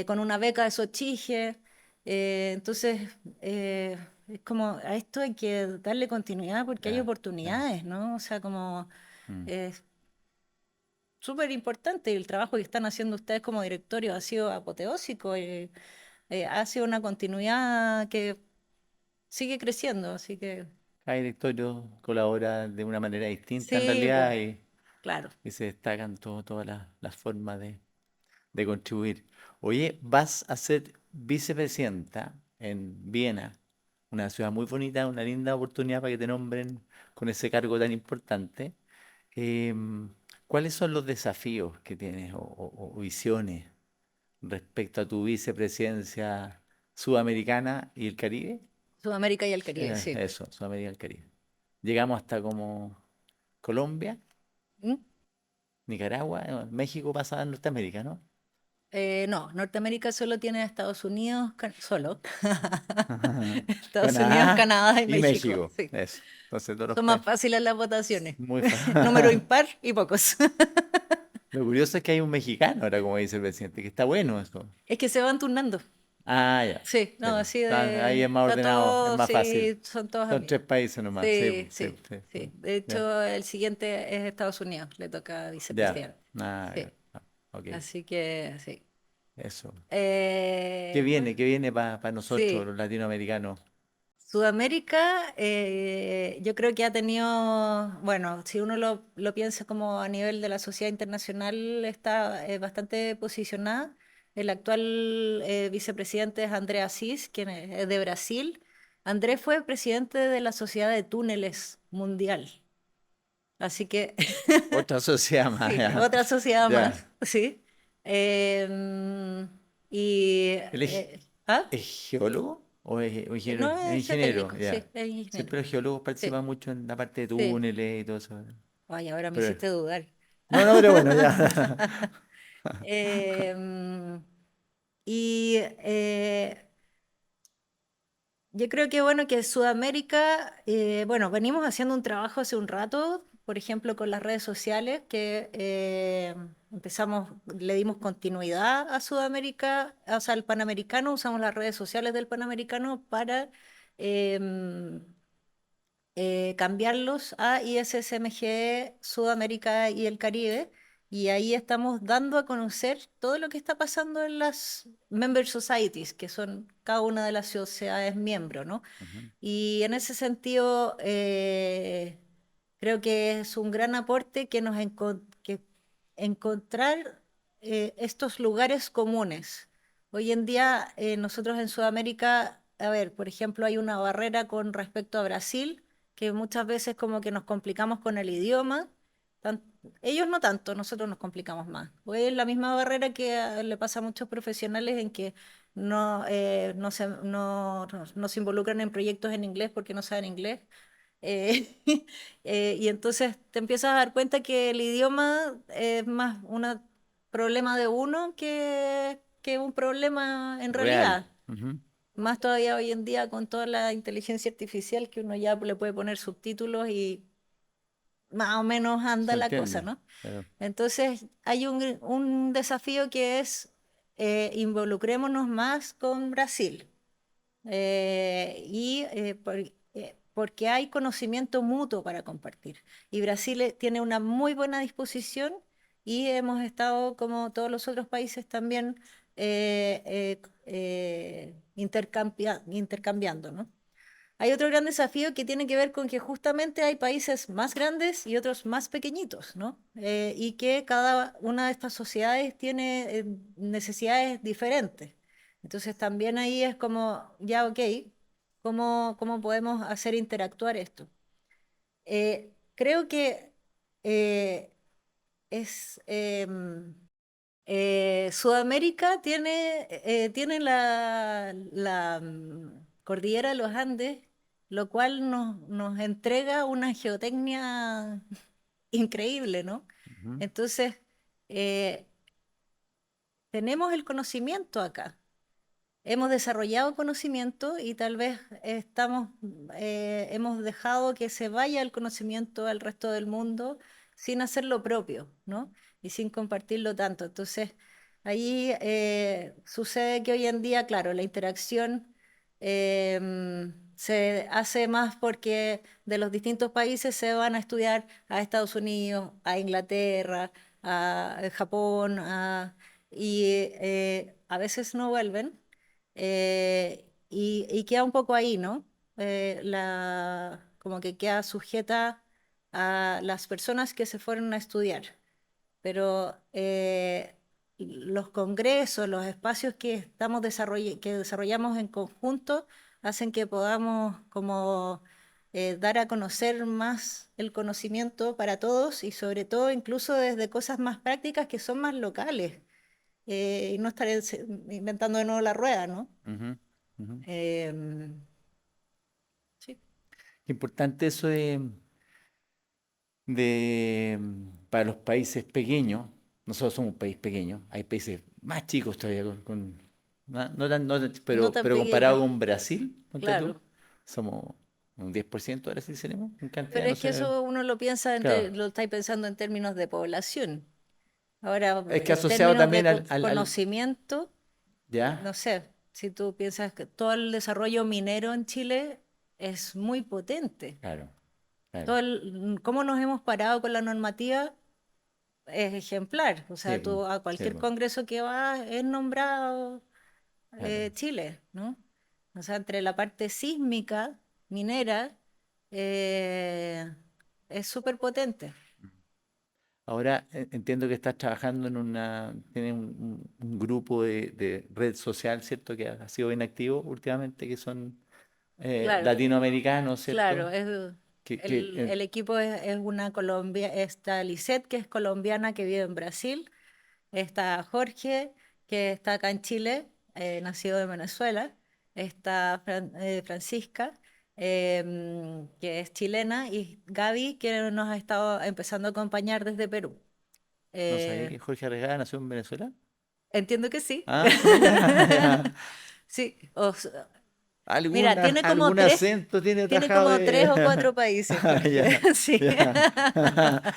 con una beca de Sochige. Entonces, es como a esto hay que darle continuidad porque hay Ya, ya. oportunidades, ¿no? O sea, como Mm. es súper importante y el trabajo que están haciendo ustedes como directorio ha sido apoteósico. Ha sido una continuidad que sigue creciendo, así que Cada directorio colabora de una manera distinta en sí, pues, realidad claro. y se destacan todas las formas de contribuir. Oye, vas a ser vicepresidenta en Viena, una ciudad muy bonita, una linda oportunidad para que te nombren con ese cargo tan importante. Em, ¿Cuáles son los desafíos que tienes o visiones respecto a tu vicepresidencia sudamericana y el Caribe? Sudamérica y el Caribe, sí. Eso, Sudamérica y el Caribe. Llegamos hasta como Colombia, ¿Mm? Nicaragua, México pasa a Norteamérica, ¿no? No, Norteamérica solo tiene a Estados Unidos, solo. Estados Unidos, Canadá Canadá y y México, México, sí. eso. Entonces todos los Son más países. fáciles las votaciones. Muy Número fácil. impar y pocos. Lo curioso es que hay un mexicano ahora, como dice el presidente, que está bueno eso. Es que se van turnando. Ah, ya. Sí, Sí, no, así ahí de... es más Está ordenado, es todo, más fácil. sí, son todos Son tres amigos. países nomás. Sí, Sí, sí, sí, sí, sí. sí. De Ya, hecho, el siguiente es Estados Unidos, le toca ya. vicepresidente. Ah, Sí, ya. Ah, ok, así que sí. eso. Bueno, Qué viene para nosotros, sí. los latinoamericanos? Sudamérica, yo creo que ha tenido, bueno, si uno lo piensa como a nivel de la sociedad internacional, está bastante posicionada. El actual vicepresidente es André Assis, quien es de Brasil. André fue presidente de la Sociedad de Túneles Mundial. Así que, Otra sociedad más, sí, ya. otra sociedad más, Ya. sí. Em, y, ¿Él ¿ah? es geólogo o No ingeniero? Es es ingeniero, geotécnico, sí, ya. es Sí, ingeniero. pero los geólogos Sí, participan mucho en la parte de sí. túneles y todo eso. Ay, ahora me Pero, hiciste dudar. no, no, pero bueno, ya. Em, y yo creo que bueno que Sudamérica, bueno, venimos haciendo un trabajo hace un rato, por ejemplo, con las redes sociales, que empezamos, le dimos continuidad a Sudamérica, o sea, al Panamericano, usamos las redes sociales del Panamericano para em, cambiarlos a ISSMG, Sudamérica y el Caribe. Y ahí estamos dando a conocer todo lo que está pasando en las member societies, que son cada una de las sociedades miembro, ¿no? Ujú. Y en ese sentido, creo que es un gran aporte que que encontrar estos lugares comunes. Hoy en día, nosotros en Sudamérica, a ver, por ejemplo, hay una barrera con respecto a Brasil, que muchas veces como que nos complicamos con el idioma. Tan- Ellos no tanto, nosotros nos complicamos más. Pues es la misma barrera que le pasa a muchos profesionales en que no se involucran en proyectos en inglés porque no saben inglés. Eh, y entonces te empiezas a dar cuenta que el idioma es más un problema de uno que un problema en Real. realidad. Ujú. Más todavía hoy en día con toda la inteligencia artificial que uno ya le puede poner subtítulos y más o menos anda Se la cosa, entiende. ¿no? Pero, Entonces hay un desafío que es involucrémonos más con Brasil porque hay conocimiento mutuo para compartir. Y Brasil tiene una muy buena disposición y hemos estado, como todos los otros países, también intercambiando, ¿no? Hay otro gran desafío que tiene que ver con que justamente hay países más grandes y otros más pequeñitos, ¿no? Y que cada una de estas sociedades tiene necesidades diferentes. Entonces también ahí es como, ya ok, ¿cómo podemos hacer interactuar esto? Creo que eh, es... Sudamérica tiene la cordillera de los Andes, lo cual nos entrega una geotecnia increíble, ¿no? Ujú. Entonces, eh, tenemos el conocimiento acá. Hemos desarrollado conocimiento y tal vez hemos dejado que se vaya el conocimiento al resto del mundo sin hacer lo propio, ¿no? Y sin compartirlo tanto. Entonces, ahí sucede que hoy en día, claro, la interacción se hace más porque de los distintos países se van a estudiar a Estados Unidos, a Inglaterra, a Japón, y a veces no vuelven y queda un poco ahí, ¿no? Como que queda sujeta a las personas que se fueron a estudiar. Pero los congresos, los espacios que desarrollamos en conjunto hacen que podamos como dar a conocer más el conocimiento para todos y sobre todo incluso desde cosas más prácticas que son más locales y no estar inventando de nuevo la rueda, ¿no? Ujú, ujú. Em, sí, Qué importante eso para los países pequeños. Nosotros somos un país pequeño, hay países más chicos todavía no tan pero pequeño, comparado con Brasil, ponte tú, claro. somos un 10% ahora sí seremos en cantidad, Pero no es que sé. eso uno lo piensa, Claro. lo estáis pensando en términos de población. Ahora, Es que en asociado términos de también conocimiento, ¿ya? no sé, si tú piensas que todo el desarrollo minero en Chile es muy potente. Claro, claro. Cómo nos hemos parado con la normativa es ejemplar. O Sí, sea, po, tú a sí, cualquier po, congreso que vas es nombrado claro. Chile, ¿no? O sea, entre la parte sísmica, minera, eh, es súper potente. Ahora entiendo que estás trabajando tienes un grupo de red social, ¿cierto? Que ha sido bien activo últimamente, que son Claro, latinoamericanos, claro, ¿cierto? el equipo es una Colombia, está Lisette, que es colombiana, que vive en Brasil, está Jorge, que está acá en Chile, nacido en Venezuela, está Francisca, que es chilena, y Gaby, que nos ha estado empezando a acompañar desde Perú. ¿No sabía Eh, que Jorge Arregada nació en Venezuela? entiendo que sí. Ah, ya, ya. Sí, mira, Algún acento tiene tiene tajado como tres de... o cuatro países, Ah, Jorge. ya, Sí. ya.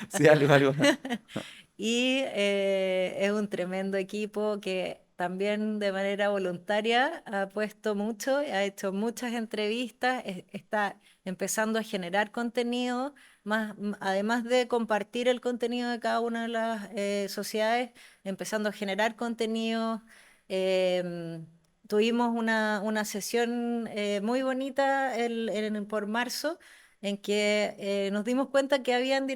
Sí, algo. Y es un tremendo equipo que también de manera voluntaria ha puesto mucho, ha hecho muchas entrevistas, está empezando a generar contenido, además de compartir el contenido de cada una de las sociedades, empezando a generar contenido. em, Tuvimos una sesión muy bonita por marzo en que nos dimos cuenta que habían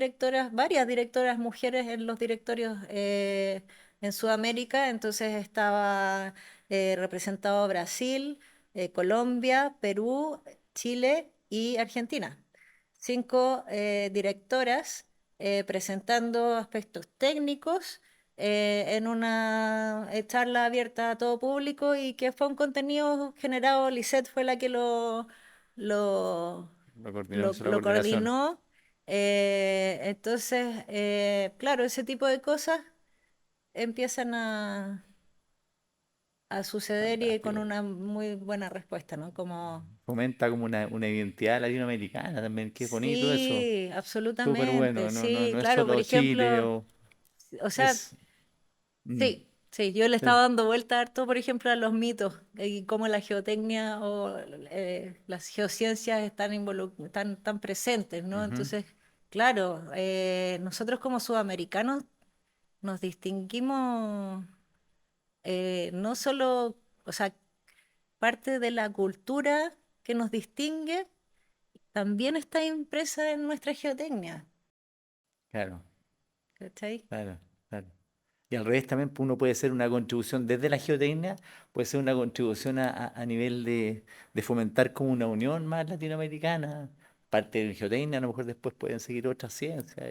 varias directoras mujeres en los directorios en Sudamérica, entonces estaba representado Brasil, Colombia, Perú, Chile y Argentina. Cinco directoras presentando aspectos técnicos en una charla abierta a todo público y que fue un contenido generado, Lisette fue la que lo, Lo coordinó, hizo la lo coordinación. coordinó. Entonces, claro, ese tipo de cosas empiezan a suceder y con Fantástico. una muy buena respuesta, ¿no? Como, Fomenta como una identidad latinoamericana también, qué bonito eso. sí, Súper absolutamente, bueno, sí, no es claro, por solo Chile ejemplo, o sea, es mm, sí, sí, yo le sí. estaba dando vuelta harto, por ejemplo, a los mitos y cómo la geotecnia o las geociencias están tan presentes, ¿no? Ujú. Entonces, claro, nosotros como sudamericanos nos distinguimos no solo, o sea, parte de la cultura que nos distingue también está impresa en nuestra geotecnia, Claro, ¿cachai? claro, claro. Y al revés también pues, uno puede hacer una contribución desde la geotecnia, puede ser una contribución a nivel de fomentar como una unión más latinoamericana, parte de la geotecnia, a lo mejor después pueden seguir otras ciencias.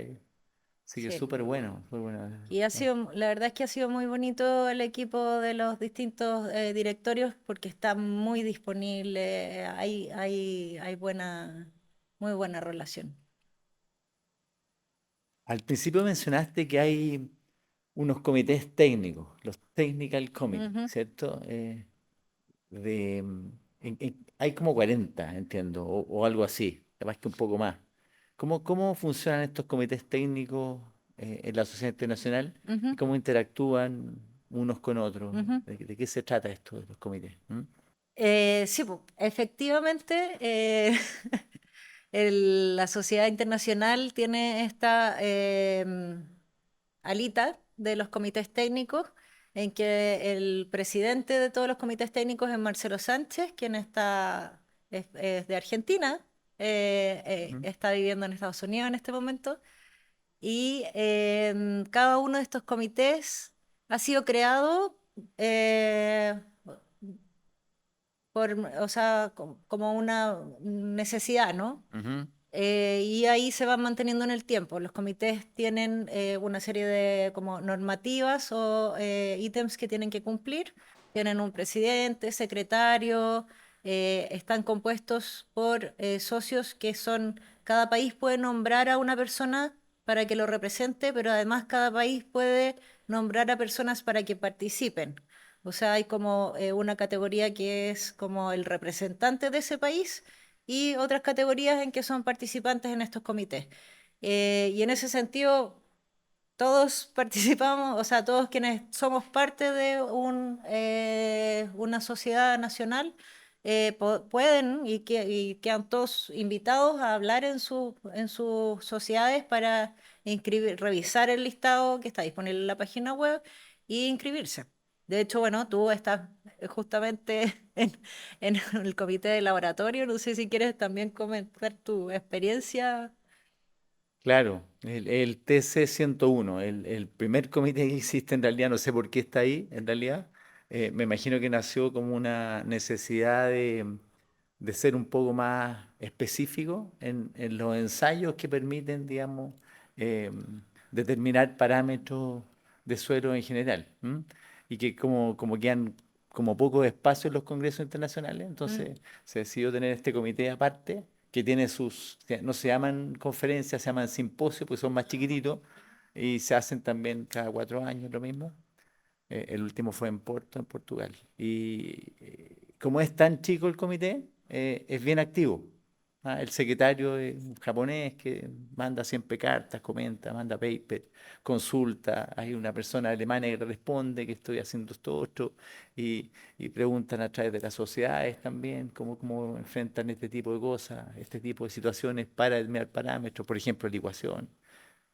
Así que es Sí. súper bueno, súper bueno. Y la verdad es que ha sido muy bonito el equipo de los distintos directorios porque está muy disponible, hay muy buena relación. Al principio mencionaste que hay unos comités técnicos, los Technical Committee, Ujú. ¿cierto? Hay como 40, entiendo, o algo así, capaz que un poco más. ¿Cómo funcionan estos comités técnicos en la sociedad internacional y Ujú, cómo interactúan unos con otros? ujú. ¿De qué se trata esto de los comités? ¿Mm? Sí, po, efectivamente, la sociedad internacional tiene esta alita de los comités técnicos, en que el presidente de todos los comités técnicos es Marcelo Sánchez, quien es de Argentina, Ujú. está viviendo en Estados Unidos en este momento, y cada uno de estos comités ha sido creado o sea, como una necesidad, ¿no? Ujú. Y ahí se van manteniendo en el tiempo. Los comités tienen una serie de como normativas o ítems que tienen que cumplir. Tienen un presidente, secretario, están compuestos por socios que son, cada país puede nombrar a una persona para que lo represente, pero además cada país puede nombrar a personas para que participen. O sea, hay como una categoría que es como el representante de ese país y otras categorías en que son participantes en estos comités. Y en ese sentido, todos participamos, o sea, todos quienes somos parte de una sociedad nacional, pueden y quedan todos invitados a hablar en sus sociedades para revisar el listado que está disponible en la página web y inscribirse. De hecho, bueno, tú estás justamente en el comité de laboratorio. No sé si quieres también comentar tu experiencia. Claro, el TC-101, el primer comité que existe en realidad, no sé por qué está ahí en realidad, me imagino que nació como una necesidad de ser un poco más específico en los ensayos que permiten, digamos, eh, determinar parámetros de suelo en general, ¿m? Y que como quedan como pocos espacios en los congresos internacionales, Mm, entonces se decidió tener este comité aparte que tiene no se llaman conferencias, se llaman simposios, porque son más chiquititos y se hacen también cada 4 años lo mismo. El último fue en Porto, en Portugal. Y como es tan chico el comité, es bien activo. El secretario es un japonés que manda siempre cartas, comenta, manda paper, consulta. Hay una persona alemana que responde que estoy haciendo esto otro y preguntan a través de las sociedades también cómo enfrentan este tipo de cosas, este tipo de situaciones para determinar parámetros, por ejemplo, la ecuación,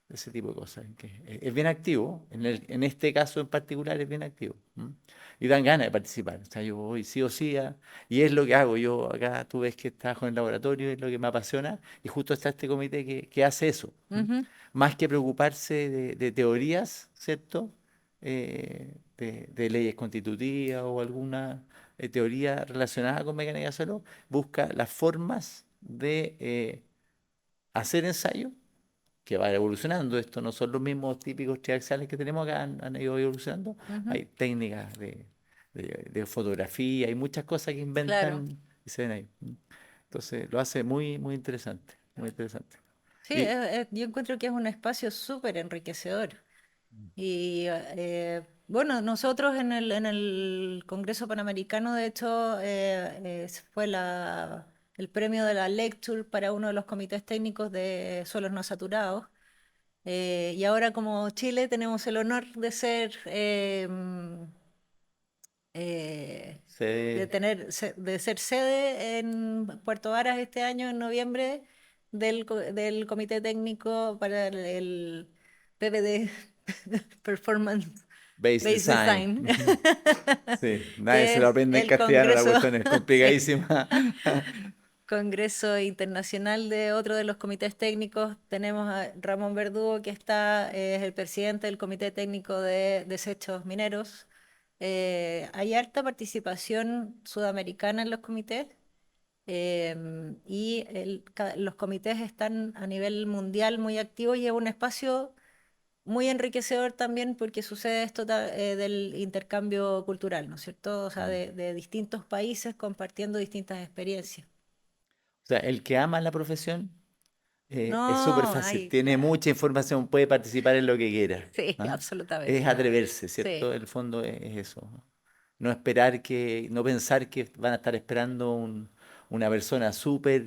ese tipo de cosas. Es bien activo, en este caso en particular es bien activo. ¿M? Y dan ganas de participar. O sea, yo voy sí o sí y es lo que hago. Yo acá tú ves que trabajo en el laboratorio, es lo que me apasiona y justo está este comité que hace eso. ¿M? ujú, Más que preocuparse de teorías, ¿cierto? De leyes constitutivas o alguna teoría relacionada con mecánica de suelo, busca las formas de hacer ensayo que va evolucionando. Esto no son los mismos típicos triaxiales que tenemos acá, han ido evolucionando. ujú. Hay técnicas de fotografía, hay muchas cosas que Claro. inventan y se ven ahí. Entonces lo hace muy, muy interesante, muy interesante. Sí, Y yo encuentro que es un espacio súper enriquecedor. Y bueno, nosotros en el Congreso Panamericano, de hecho, fue el premio de la Lecture para uno de los comités técnicos de suelos no saturados. Y ahora como Chile tenemos el honor de ser eh, se, de ser sede en Puerto Varas este año, en noviembre, del Comité Técnico para el PBD, Performance Base Based Design. Design, Sí, nadie que se lo es aprende en el castellano, la Congreso, cuestión es sí, complicadísima. congreso internacional de otro de los comités técnicos. Tenemos a Ramón Verdugo, que es el presidente del Comité Técnico de Desechos Mineros. Hay harta participación sudamericana en los comités. Y los comités están a nivel mundial muy activos y es un espacio muy enriquecedor también porque sucede esto del intercambio cultural, ¿no es cierto? O sea, de distintos países compartiendo distintas experiencias. O sea, el que ama la profesión es súper No, fácil, ay, tiene claro. mucha información, puede participar en lo que quiera. Sí, ¿Ah? Es absolutamente. atreverse, ¿cierto? Sí, El fondo es eso. No esperar no pensar que van a estar esperando una persona súper,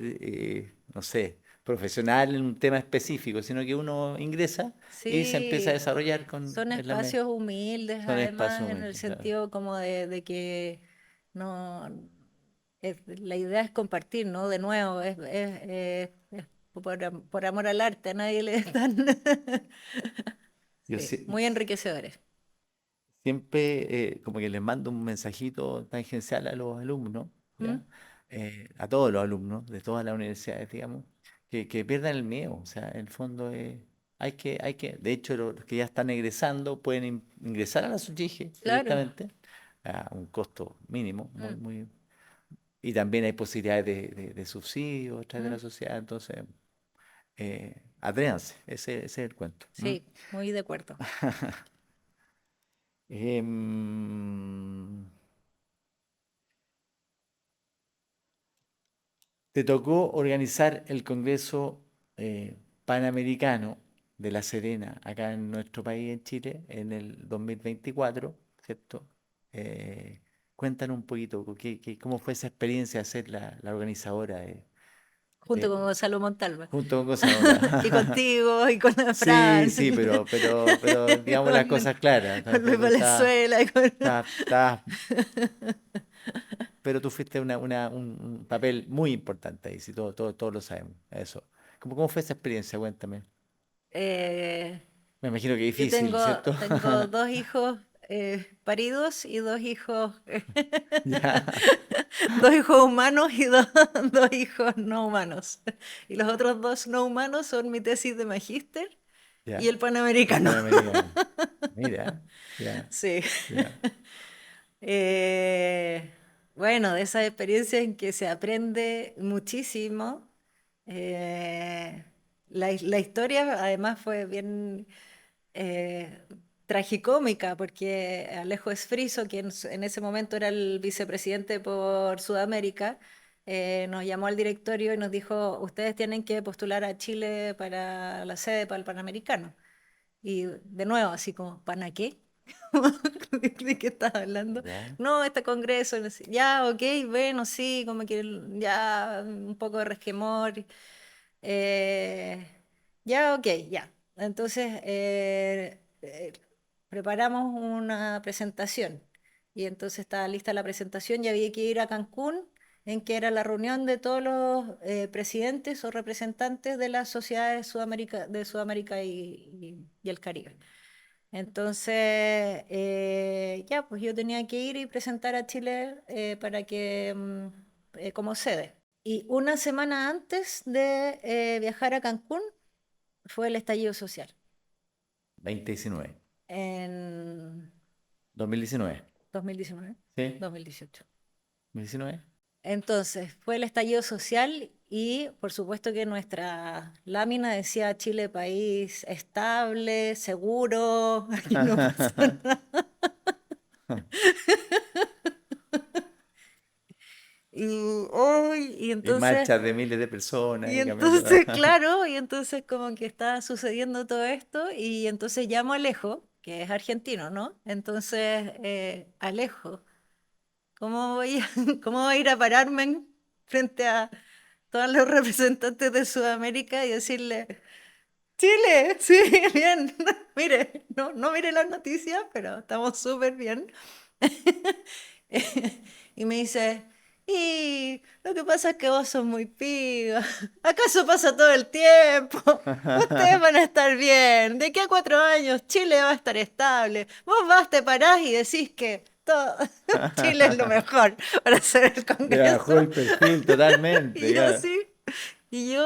no sé, profesional en un tema específico, sino que uno ingresa y se empieza a sí. desarrollar Son en la espacios humildes, son espacios además, en el humildes, claro. sentido como de que no, la idea es compartir, ¿no? De nuevo, es por amor al arte, a nadie le dan. Yo Sí, muy enriquecedores. siempre como que les mando un mensajito tangencial a los alumnos, ¿Mm? ¿ya? A todos los alumnos de todas las universidades, digamos, que pierdan el miedo. O sea, en el fondo de hecho, los que ya están egresando pueden ingresar a la SUGIGE Claro. directamente a un costo mínimo, Mm, y también hay posibilidades de subsidio a través de la mm. sociedad. Entonces, atrévanse, ese es el cuento. Sí, muy de acuerdo. Em, Te tocó organizar el Congreso Panamericano de La Serena, acá en nuestro país, en Chile, en el 2024, ¿cierto? Cuéntanos un poquito, ¿cómo fue esa experiencia de ser la organizadora Junto eh, con Gonzalo Montalva. junto con Cosa Nota? Y contigo, y con Sí, Fran, sí, pero y digamos las cosas claras, con Luis tampoco Valenzuela. está, pero tú fuiste un papel muy importante ahí, sí, todos lo sabemos, eso. ¿Cómo fue esa experiencia? Cuéntame. Eh, Me imagino que yo difícil, ¿cierto? tengo dos hijos paridos y dos hijos, Ya, dos hijos humanos y dos hijos no humanos. Y los otros dos no humanos son mi tesis de magíster y ya. el El Panamericano. Panamericano. Mira, ya, Sí. ya. Eh, bueno, de esas experiencias en que se aprende muchísimo. La historia además fue bien eh, tragicómica porque Alejo Esfriso, quien en ese momento era el vicepresidente por Sudamérica, nos llamó al directorio y nos dijo, ustedes tienen que postular a Chile para la sede para el Panamericano. Y de nuevo, así como, ¿para qué? ¿De qué estás hablando? Ya. No, este congreso, no sé. Ya, ok, bueno, sí, como que ya un poco de resquemor. eh, ya, ok, ya. Entonces, preparamos una presentación y entonces estaba lista la presentación y había que ir a Cancún, en que era la reunión de todos los presidentes o representantes de las sociedades de Sudamérica y el Caribe. Entonces, ya, pues yo tenía que ir y presentar a Chile para que, como sede. Y una semana antes de viajar a Cancún fue el estallido social 2019. en 2019. 2019, ¿Sí? 2018. 2019. Entonces, fue el estallido social y por supuesto que nuestra lámina decía Chile país estable, seguro, aquí no pasa nada. Y, hoy y Y entonces, marchas de miles de personas y y cambiando. entonces, claro, y entonces como que está sucediendo todo esto y entonces llamo a Alejo, que es argentino, ¿no? Entonces, Alejo, cómo voy a ir a pararme frente a todos los representantes de Sudamérica y decirle, Chile, sí, bien, mire, no mire las noticias, pero estamos súper bien. Y me dice, y lo que pasa es que vos sos muy piba. ¿Acaso pasa todo el tiempo? Ustedes van a estar bien. De aquí a 4 años Chile va a estar estable. Vos vas, te parás y decís que todo. Chile es lo mejor para hacer el Le bajó Congreso. el perfil totalmente, Y yo claro. sí, y yo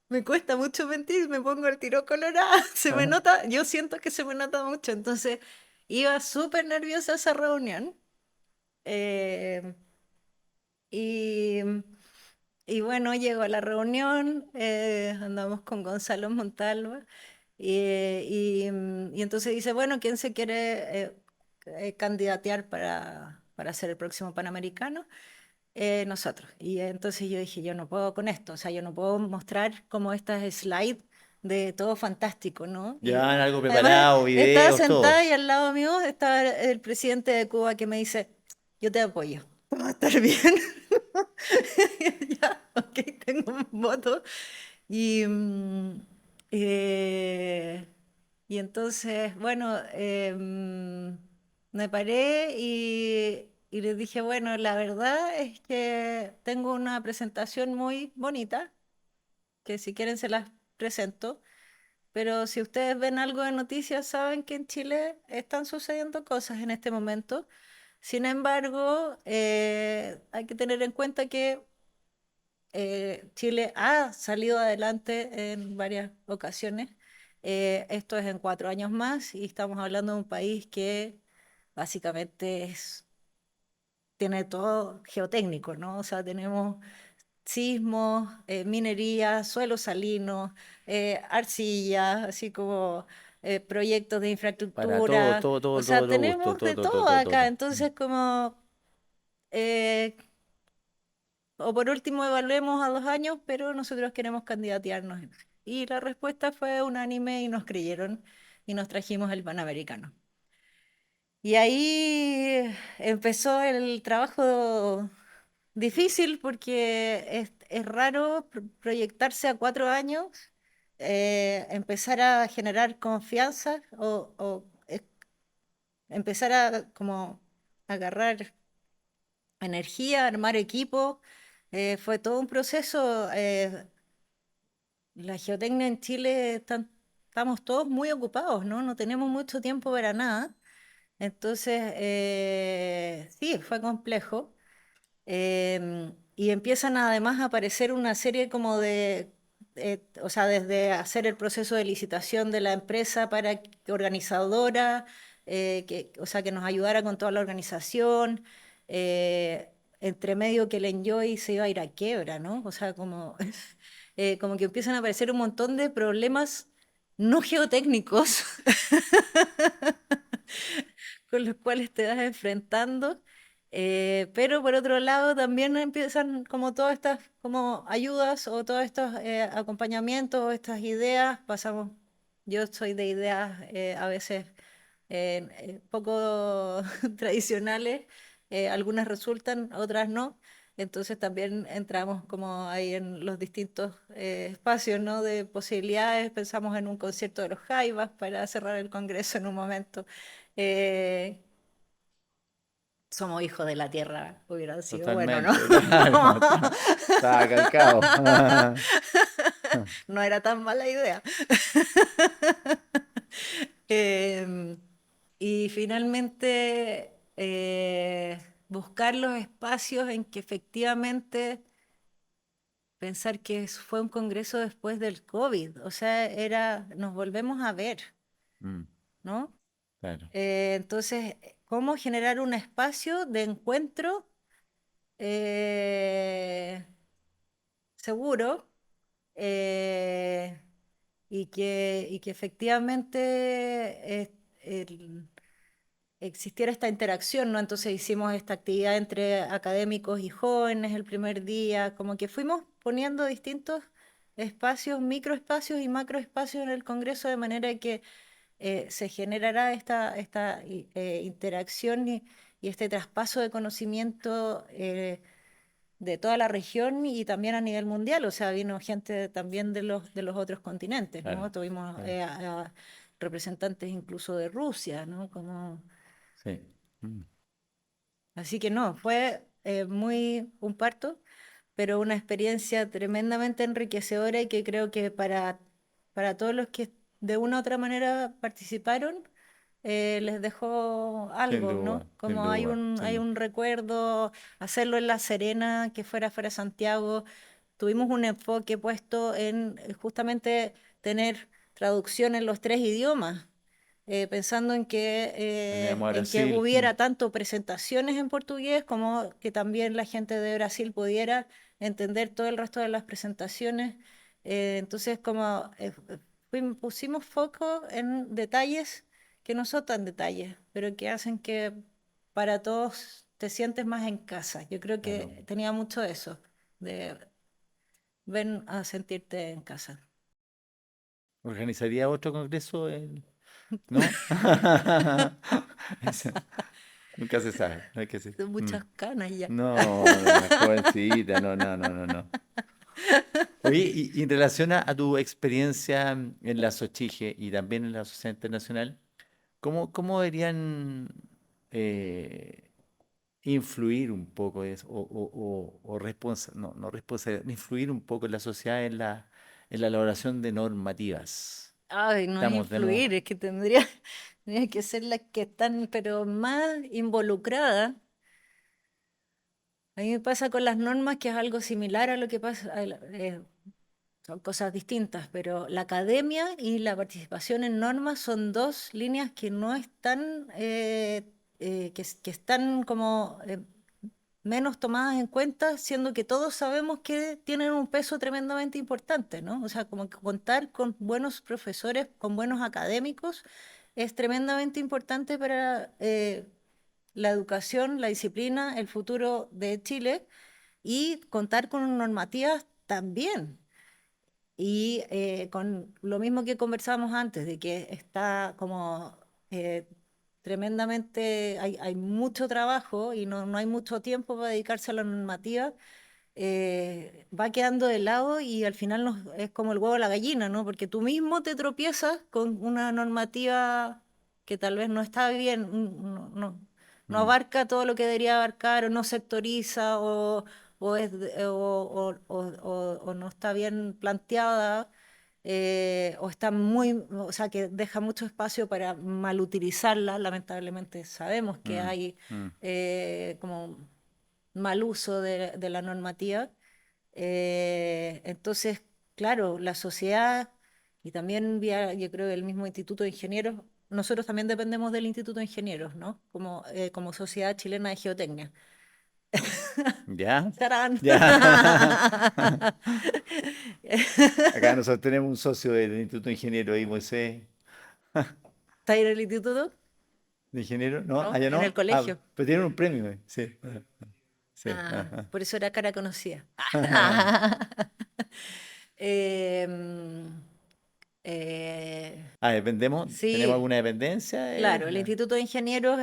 me cuesta mucho mentir, me pongo el tiro colorada, se me Ajá. nota, yo siento que se me nota mucho, entonces iba súper nerviosa a esa reunión. eh, y, y bueno, llegó a la reunión, andamos con Gonzalo Montalva, y entonces dice, bueno, ¿quién se quiere candidatear para ser el próximo Panamericano? Nosotros. Y entonces yo dije, yo no puedo con esto, o sea, yo no puedo mostrar como estas slides de todo fantástico, ¿no? Y Llevaban algo además preparado, estaba videos, todo. sentada y al lado mío estaba el presidente de Cuba que me dice, yo te apoyo, va a estar bien. Ya, ok, tengo un voto. Y, eh, y entonces, bueno, me paré y les dije, bueno, la verdad es que tengo una presentación muy bonita, que si quieren se las presento, pero si ustedes ven algo de noticias, saben que en Chile están sucediendo cosas en este momento. Sin embargo, hay que tener en cuenta que Chile ha salido adelante en varias ocasiones. Esto es en 4 años más y estamos hablando de un país que básicamente tiene todo geotécnico, ¿no? O sea, tenemos sismos, minería, suelo salino, arcilla, así como proyectos de Para todo, infraestructura. todo, O todo, todo, sea, todo gusto, tenemos todo, de todo, todo, todo todo, acá. todo. Entonces, como eh, o por último, evaluemos a 2 años, pero nosotros queremos candidatearnos. Y la respuesta fue unánime y nos creyeron y nos trajimos el Panamericano. Y ahí empezó el trabajo difícil porque es raro proyectarse a 4 años, empezar a generar confianza o empezar a como agarrar energía, armar equipo. Fue todo un proceso. La geotecnia en Chile estamos todos muy ocupados, ¿no? No tenemos mucho tiempo para nada. Entonces, sí, fue complejo. Y empiezan además a aparecer una serie como o sea, desde hacer el proceso de licitación de la empresa para que organizadora, o sea, que nos ayudara con toda la organización. Entre medio que el Enjoy se iba a ir a quiebra, ¿no? O sea, como, como que empiezan a aparecer un montón de problemas no geotécnicos con los cuales te vas enfrentando. Pero por otro lado también empiezan como todas estas como ayudas o todos estos acompañamientos o estas ideas. Yo soy de ideas a veces poco tradicionales, algunas resultan, otras no. Entonces también entramos como ahí en los distintos espacios, ¿no? De posibilidades. Pensamos en un concierto de los Jaivas para cerrar el Congreso en un momento. Eh, Somos hijos de la tierra, hubiera sido bueno, ¿no? Totalmente, claro. Estaba calcado. No era tan mala idea. Em, y finalmente buscar los espacios en que efectivamente pensar que fue un congreso después del COVID, o sea, nos volvemos a ver, Mm, ¿no? claro. Entonces, ¿cómo generar un espacio de encuentro eh, seguro eh, y que efectivamente existiera esta interacción, ¿no? Entonces hicimos esta actividad entre académicos y jóvenes el primer día, como que fuimos poniendo distintos espacios, microespacios y macroespacios en el Congreso de manera que se generará esta interacción y este traspaso de conocimiento de toda la región y también a nivel mundial. O sea, vino gente también de los otros continentes, ¿no? Claro, Tuvimos claro. a representantes incluso de Rusia, ¿no? Sí. Mm. Así que no, fue muy un parto, pero una experiencia tremendamente enriquecedora y que creo que para todos los que de una u otra manera participaron, les dejó Sin algo, ¿no? duda, sin Como hay duda, un, sin hay duda. un recuerdo, hacerlo en La Serena, que fuera Santiago. Tuvimos un enfoque puesto en justamente tener traducción en los 3 idiomas, pensando Veníamos a en que Brasil. hubiera tanto presentaciones en portugués como que también la gente de Brasil pudiera entender todo el resto de las presentaciones. Entonces, como pusimos foco en detalles que no son tan detalles, pero que hacen que para todos te sientes más en casa. Yo creo Claro. que tenía mucho de eso, de ven a sentirte en casa. ¿Organizaría otro congreso? ¿No? Eso, nunca se sabe. No hay que decir. Son muchas canas ya. No, no, una jovencita, no, no, no, no, no. Oye, y en relación a tu experiencia en la SOCHIGE y también en la Sociedad Internacional, ¿cómo deberían eh, influir un poco eso, no responsabilidad, influir un poco en la sociedad en la elaboración de normativas? Ay, no es Estamos de nuevo. influir, es que tendría que ser las que están, pero más involucradas. A mí me pasa con las normas que es algo similar a lo que pasa, son cosas distintas, pero la academia y la participación en normas son dos líneas que no están, que están como menos tomadas en cuenta, siendo que todos sabemos que tienen un peso tremendamente importante, ¿no? O sea, como que contar con buenos profesores, con buenos académicos, es tremendamente importante para la educación, la disciplina, el futuro de Chile y contar con normativas también. Y con lo mismo que conversábamos antes, de que está como eh, tremendamente, hay mucho trabajo y no hay mucho tiempo para dedicarse a la normativa, va quedando de lado y al final es como el huevo o la gallina, ¿no? Porque tú mismo te tropiezas con una normativa que tal vez no está bien, no Mm, abarca todo lo que debería abarcar o no sectoriza o no está bien planteada. O está o sea, que deja mucho espacio para malutilizarla. Lamentablemente sabemos que mm, hay mm. como mal uso de la normativa. Entonces, claro, la sociedad y también yo creo el mismo Instituto de Ingenieros, nosotros también dependemos del Instituto de Ingenieros, ¿no? Como Sociedad Chilena de Geotecnia. ¿Ya? ¡Tarán! Ya. Acá nosotros tenemos un socio del Instituto de Ingeniero ahí, Moisés. ¿Está ahí en el instituto? ¿De ingeniero? ¿No? ¿No? ¿Allá En el no? Ah, colegio. pero tienen un premio, sí. Sí. Ah, Ajá. por eso era cara conocida. Ajá. Em, eh, Ah, ¿dependemos? ¿Tenemos sí, alguna dependencia? claro, el Instituto de Ingenieros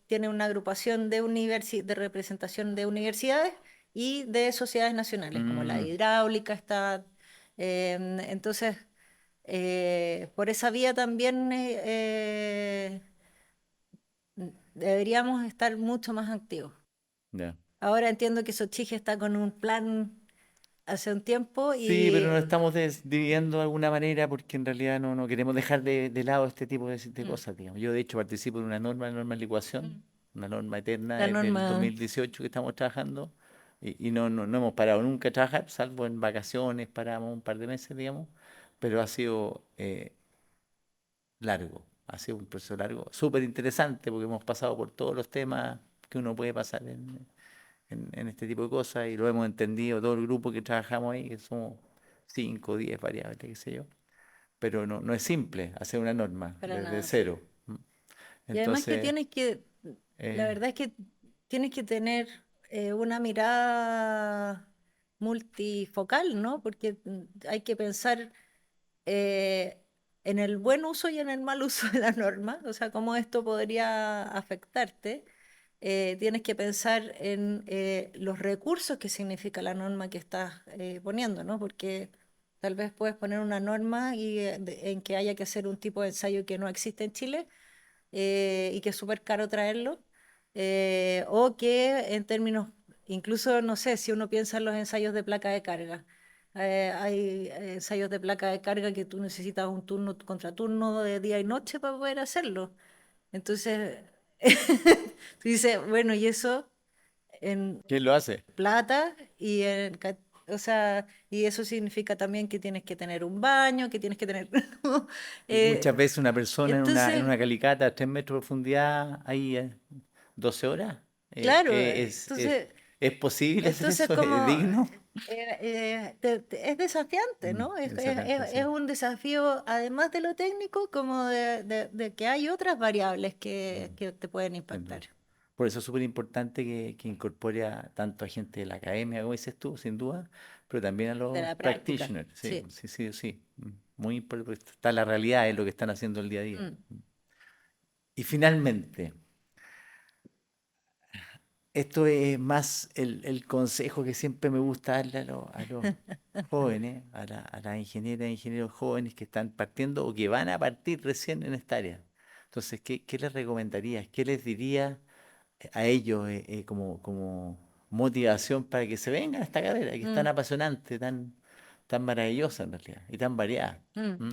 tiene una agrupación de representación de universidades y de sociedades nacionales, como la Mm, hidráulica está. Entonces, por esa vía también deberíamos estar mucho más activos. ya. Ahora entiendo que Sochige está con un plan hace un tiempo Sí, pero y nos estamos dividiendo de alguna manera porque en realidad no queremos dejar de lado este tipo de mm, cosas, digamos. Yo, de hecho, participo en una norma de licuación, mm, una norma eterna la desde el norma, 2018 que estamos trabajando y no hemos parado nunca de trabajar, salvo en vacaciones, paramos un par de meses, digamos, pero ha sido largo, ha sido un proceso largo, súper interesante porque hemos pasado por todos los temas que uno puede pasar en este tipo de cosas y lo hemos entendido todo el grupo que trabajamos ahí, que somos 5 o 10 variables, qué sé yo, pero no es simple hacer una norma para desde nada. cero. Y además que Entonces, la eh, verdad es que tienes que tener una mirada multifocal, ¿no? Porque hay que pensar eh, en el buen uso y en el mal uso de la norma, o sea, cómo esto podría afectarte. Tienes que pensar en los recursos que significa la norma que estás poniendo, ¿no? Porque tal vez puedes poner una norma en que haya que hacer un tipo de ensayo que no existe en Chile y que es súper caro traerlo, o que en términos, incluso, no sé, si uno piensa en los ensayos de placa de carga, hay ensayos de placa de carga que tú necesitas un turno contraturno de día y noche para poder hacerlo. Entonces, tú dices, bueno, y eso en ¿Quién lo hace? plata o sea, y eso significa también que tienes que tener un baño, que tienes que tener... Y muchas eh, veces una persona en entonces, una calicata a 3 metros de profundidad, ahí 12 horas, claro, ¿es posible hacer entonces eso? ¿Es como digno? es desafiante, Mm, ¿no? desafiante, Es sí. un desafío, además de lo técnico, como de que hay otras variables Mm, que te pueden sin duda. impactar. Por eso es súper importante que incorpore a tanto a gente de la academia, como dices tú, sin duda, pero también a De los la práctica, practitioners, sí, sí. sí, sí, sí. Muy importante, porque está la realidad, es lo que están haciendo el día a día. Mm. Y finalmente, esto es más el consejo que siempre me gusta darle a los jóvenes, a las ingenieras e ingenieros jóvenes que están partiendo o que van a partir recién en esta área. Entonces, ¿qué les recomendarías? ¿Qué les diría a ellos como motivación para que se vengan a esta carrera, que es tan Mm, apasionante, tan maravillosa en realidad y tan variada? mm. ¿Mm?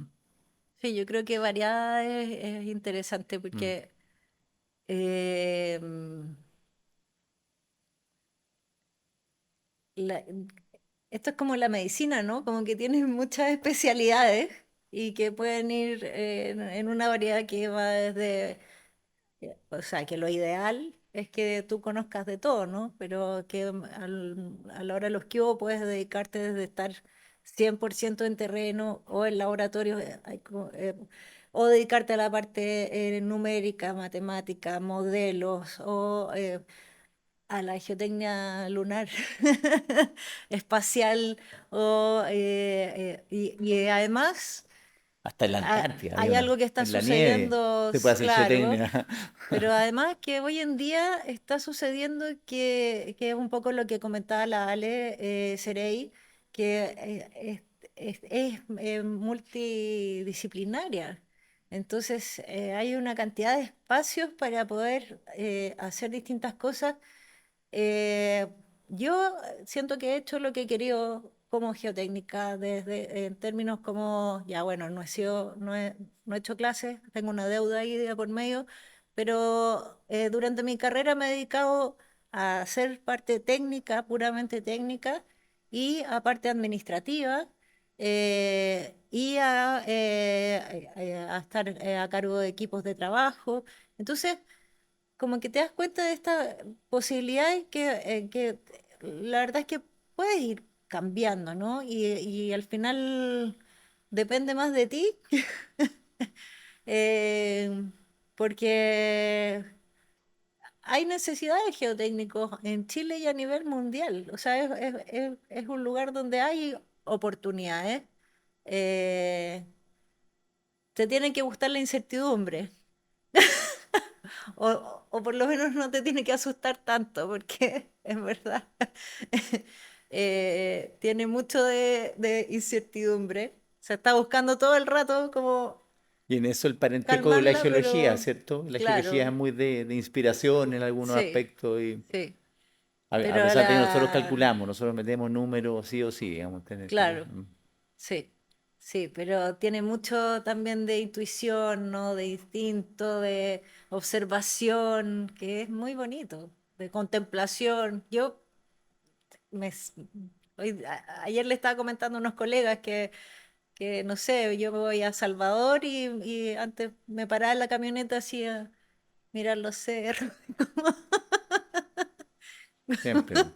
Sí, yo creo que variada es interesante Mm. porque la- esto es como la medicina, ¿no? Como que tienes muchas especialidades y que pueden ir en una variedad que va desde, o sea, que lo ideal es que tú conozcas de todo, ¿no? Pero que a la hora de los que hubo puedes dedicarte desde estar 100% en terreno o en laboratorio, o dedicarte a la parte numérica, matemática, modelos, o a la geotecnia lunar, espacial, y además Hasta en la Antártida, hay algo que está en la nieve, sucediendo, se puede hacer claro, geotecnia. pero además que hoy en día está sucediendo que es un poco lo que comentaba la Ale Cerey, que es multidisciplinaria. Entonces, hay una cantidad de espacios para poder hacer distintas cosas. Yo siento que he hecho lo que he querido como geotécnica, desde en términos como, ya bueno, no he hecho clases, tengo una deuda ahí de por medio, pero durante mi carrera me he dedicado a hacer parte técnica, puramente técnica, y a parte administrativa, y a estar a cargo de equipos de trabajo. Entonces, como que te das cuenta de esta posibilidad que la verdad es que puedes ir cambiando, ¿no? Y al final depende más de ti, eh, porque hay necesidad de geotécnicos en Chile y a nivel mundial. O sea, es un lugar donde hay oportunidades. Eh, Te tiene que gustar la incertidumbre. O por lo menos no te tiene que asustar tanto, porque es verdad, tiene mucho de incertidumbre. Se está buscando todo el rato como Y en eso el parentesco de la calmarla, geología, pero ¿cierto? La geología claro, es muy de inspiración en algunos sí, aspectos y sí. a Pero pesar de que nosotros calculamos, nosotros metemos números sí o sí, digamos, claro, sí, sí, pero tiene mucho también de intuición, ¿no? De instinto, de observación, que es muy bonito, de contemplación. Me, s- ayer le estaba comentando a unos colegas que, no sé, yo me voy a Salvador y antes me paraba en la camioneta así a mirar los cerros, siempre.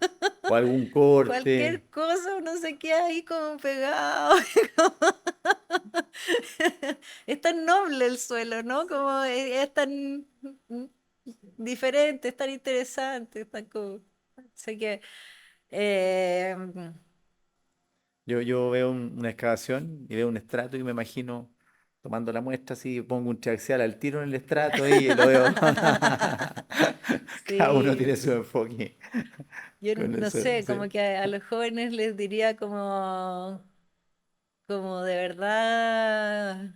O algún corte. cualquier cosa, uno se queda ahí como pegado. Es tan noble el suelo, ¿no? Como es tan diferente, es tan interesante, es tan como... Así que... eh, Yo veo una excavación y veo un estrato y me imagino tomando la muestra así, pongo un triaxial al tiro en el estrato y lo veo. Cada uno sí, tiene su enfoque yo con no eso. sé, Sí. como que a los jóvenes les diría como de verdad,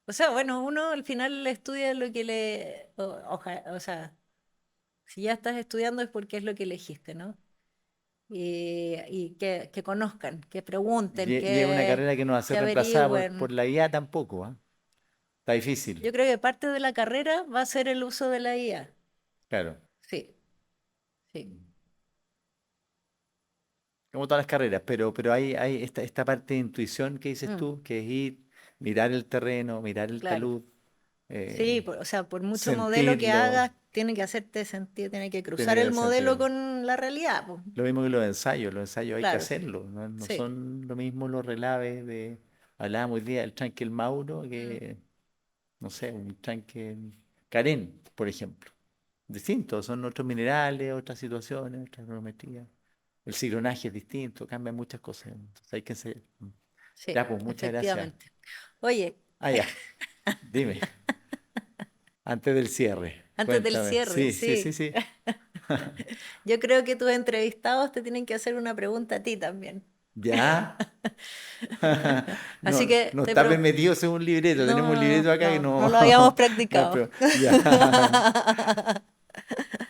o sea, bueno, uno al final estudia lo que o sea, Si ya estás estudiando es porque es lo que elegiste, ¿no? Y que conozcan, que pregunten, Y es una carrera que no va a que ser reemplazada por averigüen. la IA tampoco, ¿ah? Está difícil, Yo creo que parte de la carrera va a ser el uso de la IA. claro. Sí, sí. Como todas las carreras, pero hay esta parte de intuición que dices Mm, tú, que es ir, mirar el terreno, mirar el claro. talud, Sí, eh, o sea, por mucho modelo que sentirlo, hagas, tiene que hacerte sentir, tiene que tiene cruzar que el sentir. modelo con la realidad, po. Lo mismo que los ensayos hay que Claro, hacerlo, no sí. son lo mismo los relaves de, hablábamos hoy día del tranque El Mauro, Mm, que, no sé, un tranque Carén, por ejemplo. Distintos, son otros minerales, otras situaciones, otras geometrías. El cigronaje es distinto, cambian muchas cosas, entonces hay que ensayar. sí, Ya, pues muchas gracias. efectivamente. Oye, Ah, ya, dime, antes del cierre, antes del cuéntame. cierre, Sí, sí, sí, sí. sí. Yo creo que tus entrevistados te tienen que hacer una pregunta a ti también. ¿Ya? Así No, que no está metido en un libreto, tenemos un no, libreto acá que no, no no, lo habíamos no, practicado. pero ya.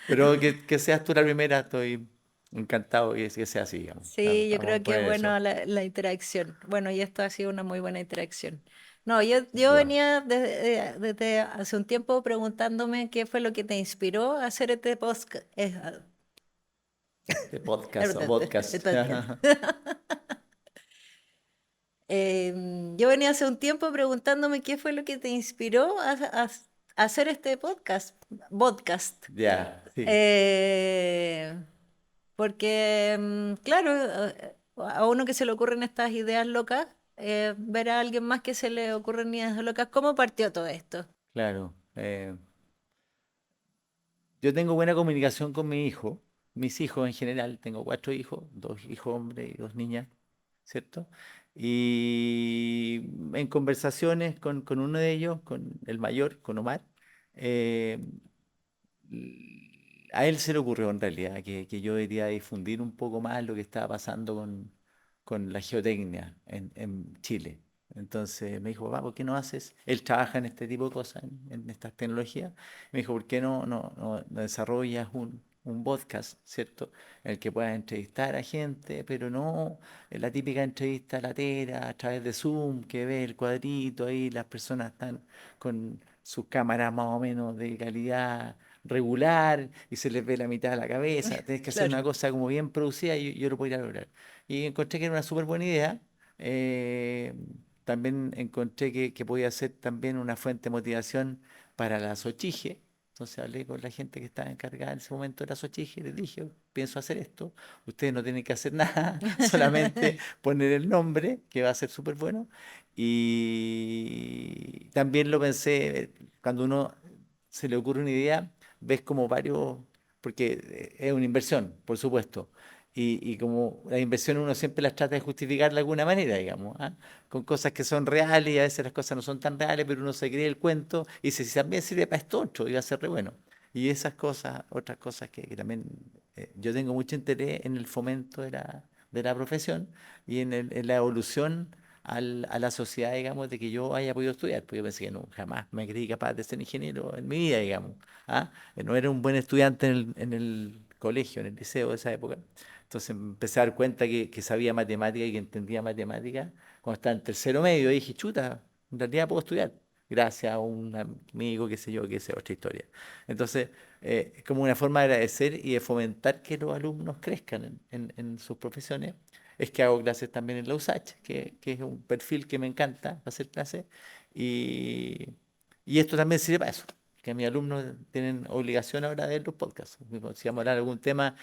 Pero que seas tú la primera, estoy encantado que sea así, digamos. Sí, yo Vamos a creo que es poner eso. bueno la interacción. Bueno, y esto ha sido una muy buena interacción. No, yo Igual. venía desde hace un tiempo preguntándome qué fue lo que te inspiró a hacer este podcast. De podcast o podcast. Yo venía hace un tiempo preguntándome qué fue lo que te inspiró a hacer este podcast. Ya, sí. Eh, Porque, claro, a uno que se le ocurren estas ideas locas, ver a alguien más que se le ocurren ideas locas, ¿cómo partió todo esto? Claro. Yo tengo buena comunicación con mi hijo, mis hijos en general, tengo 4 hijos, 2 hijos hombres y 2 niñas, ¿cierto? Y en conversaciones con uno de ellos, con el mayor, con Omar, eh, a él se le ocurrió en realidad que yo debería difundir un poco más lo que estaba pasando con la geotecnia en Chile. Entonces me dijo, papá, ¿por qué no haces? Él trabaja en este tipo de cosas, en estas tecnologías. Me dijo, ¿por qué no desarrollas un podcast, ¿cierto? En el que puedas entrevistar a gente, pero no la típica entrevista latera a través de Zoom, que ve el cuadrito ahí, las personas están con sus cámaras más o menos de calidad regular y se les ve la mitad de la cabeza. Tienes que hacer Claro. una cosa como bien producida y yo lo podría lograr. Y encontré que era una súper buena idea. eh, También encontré que podía ser también una fuente de motivación para la Sochige. Entonces hablé con la gente que estaba encargada en ese momento de la Sochige y les dije, pienso hacer esto, ustedes no tienen que hacer nada, solamente poner el nombre, que va a ser súper bueno. Y también lo pensé, cuando uno se le ocurre una idea, ves como varios, porque es una inversión, por supuesto. Y como la inversión uno siempre las trata de justificar de alguna manera, digamos, ¿ah? Con cosas que son reales y a veces las cosas no son tan reales, pero uno se cree el cuento y dice, si también sirve para esto otro, y va a ser re bueno. Y esas cosas, otras cosas que también yo tengo mucho interés en el fomento de la profesión y en la evolución a la sociedad, digamos, de que yo haya podido estudiar, porque yo pensé que no, jamás me creí capaz de ser ingeniero en mi vida, digamos. ¿Ah? No era un buen estudiante en el colegio, en el liceo de esa época. Entonces me empecé a dar cuenta que sabía matemática y que entendía matemática cuando estaba en tercero medio. Y dije, chuta, en realidad puedo estudiar. Gracias a un amigo, qué sé yo, qué sé, otra historia. Entonces, es como una forma de agradecer y de fomentar que los alumnos crezcan en sus profesiones. Es que hago clases también en la USACH, que es un perfil que me encanta hacer clases. Y, y esto también sirve para eso, que mis alumnos tienen obligación ahora de ver los podcasts. Si vamos a hablar de algún tema,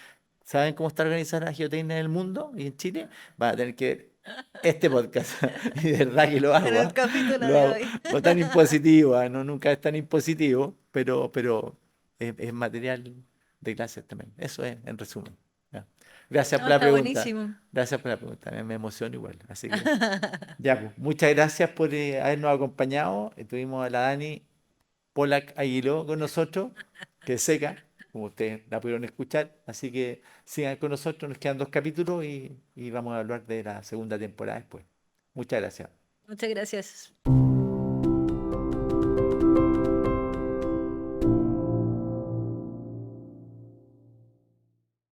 ¿saben cómo está organizada la geotecnia en el mundo y en Chile? Van a tener que ver este podcast. Y de verdad que lo En hago, el ¿ah? capítulo Lo de hago. hoy. No tan impositivo, ¿ah? No, nunca es tan impositivo, pero es material de clases también. Eso es, en resumen. ¿Ya? Gracias No, por la está pregunta. buenísimo. Gracias por la pregunta. Me emociona igual. Así que, ya, pues, muchas gracias por habernos acompañado. Tuvimos a la Dani Polak Aguiló con nosotros, que es seca, como ustedes la pudieron escuchar. Así que sigan con nosotros, nos quedan 2 capítulos y vamos a hablar de la segunda temporada después. Muchas gracias. Muchas gracias.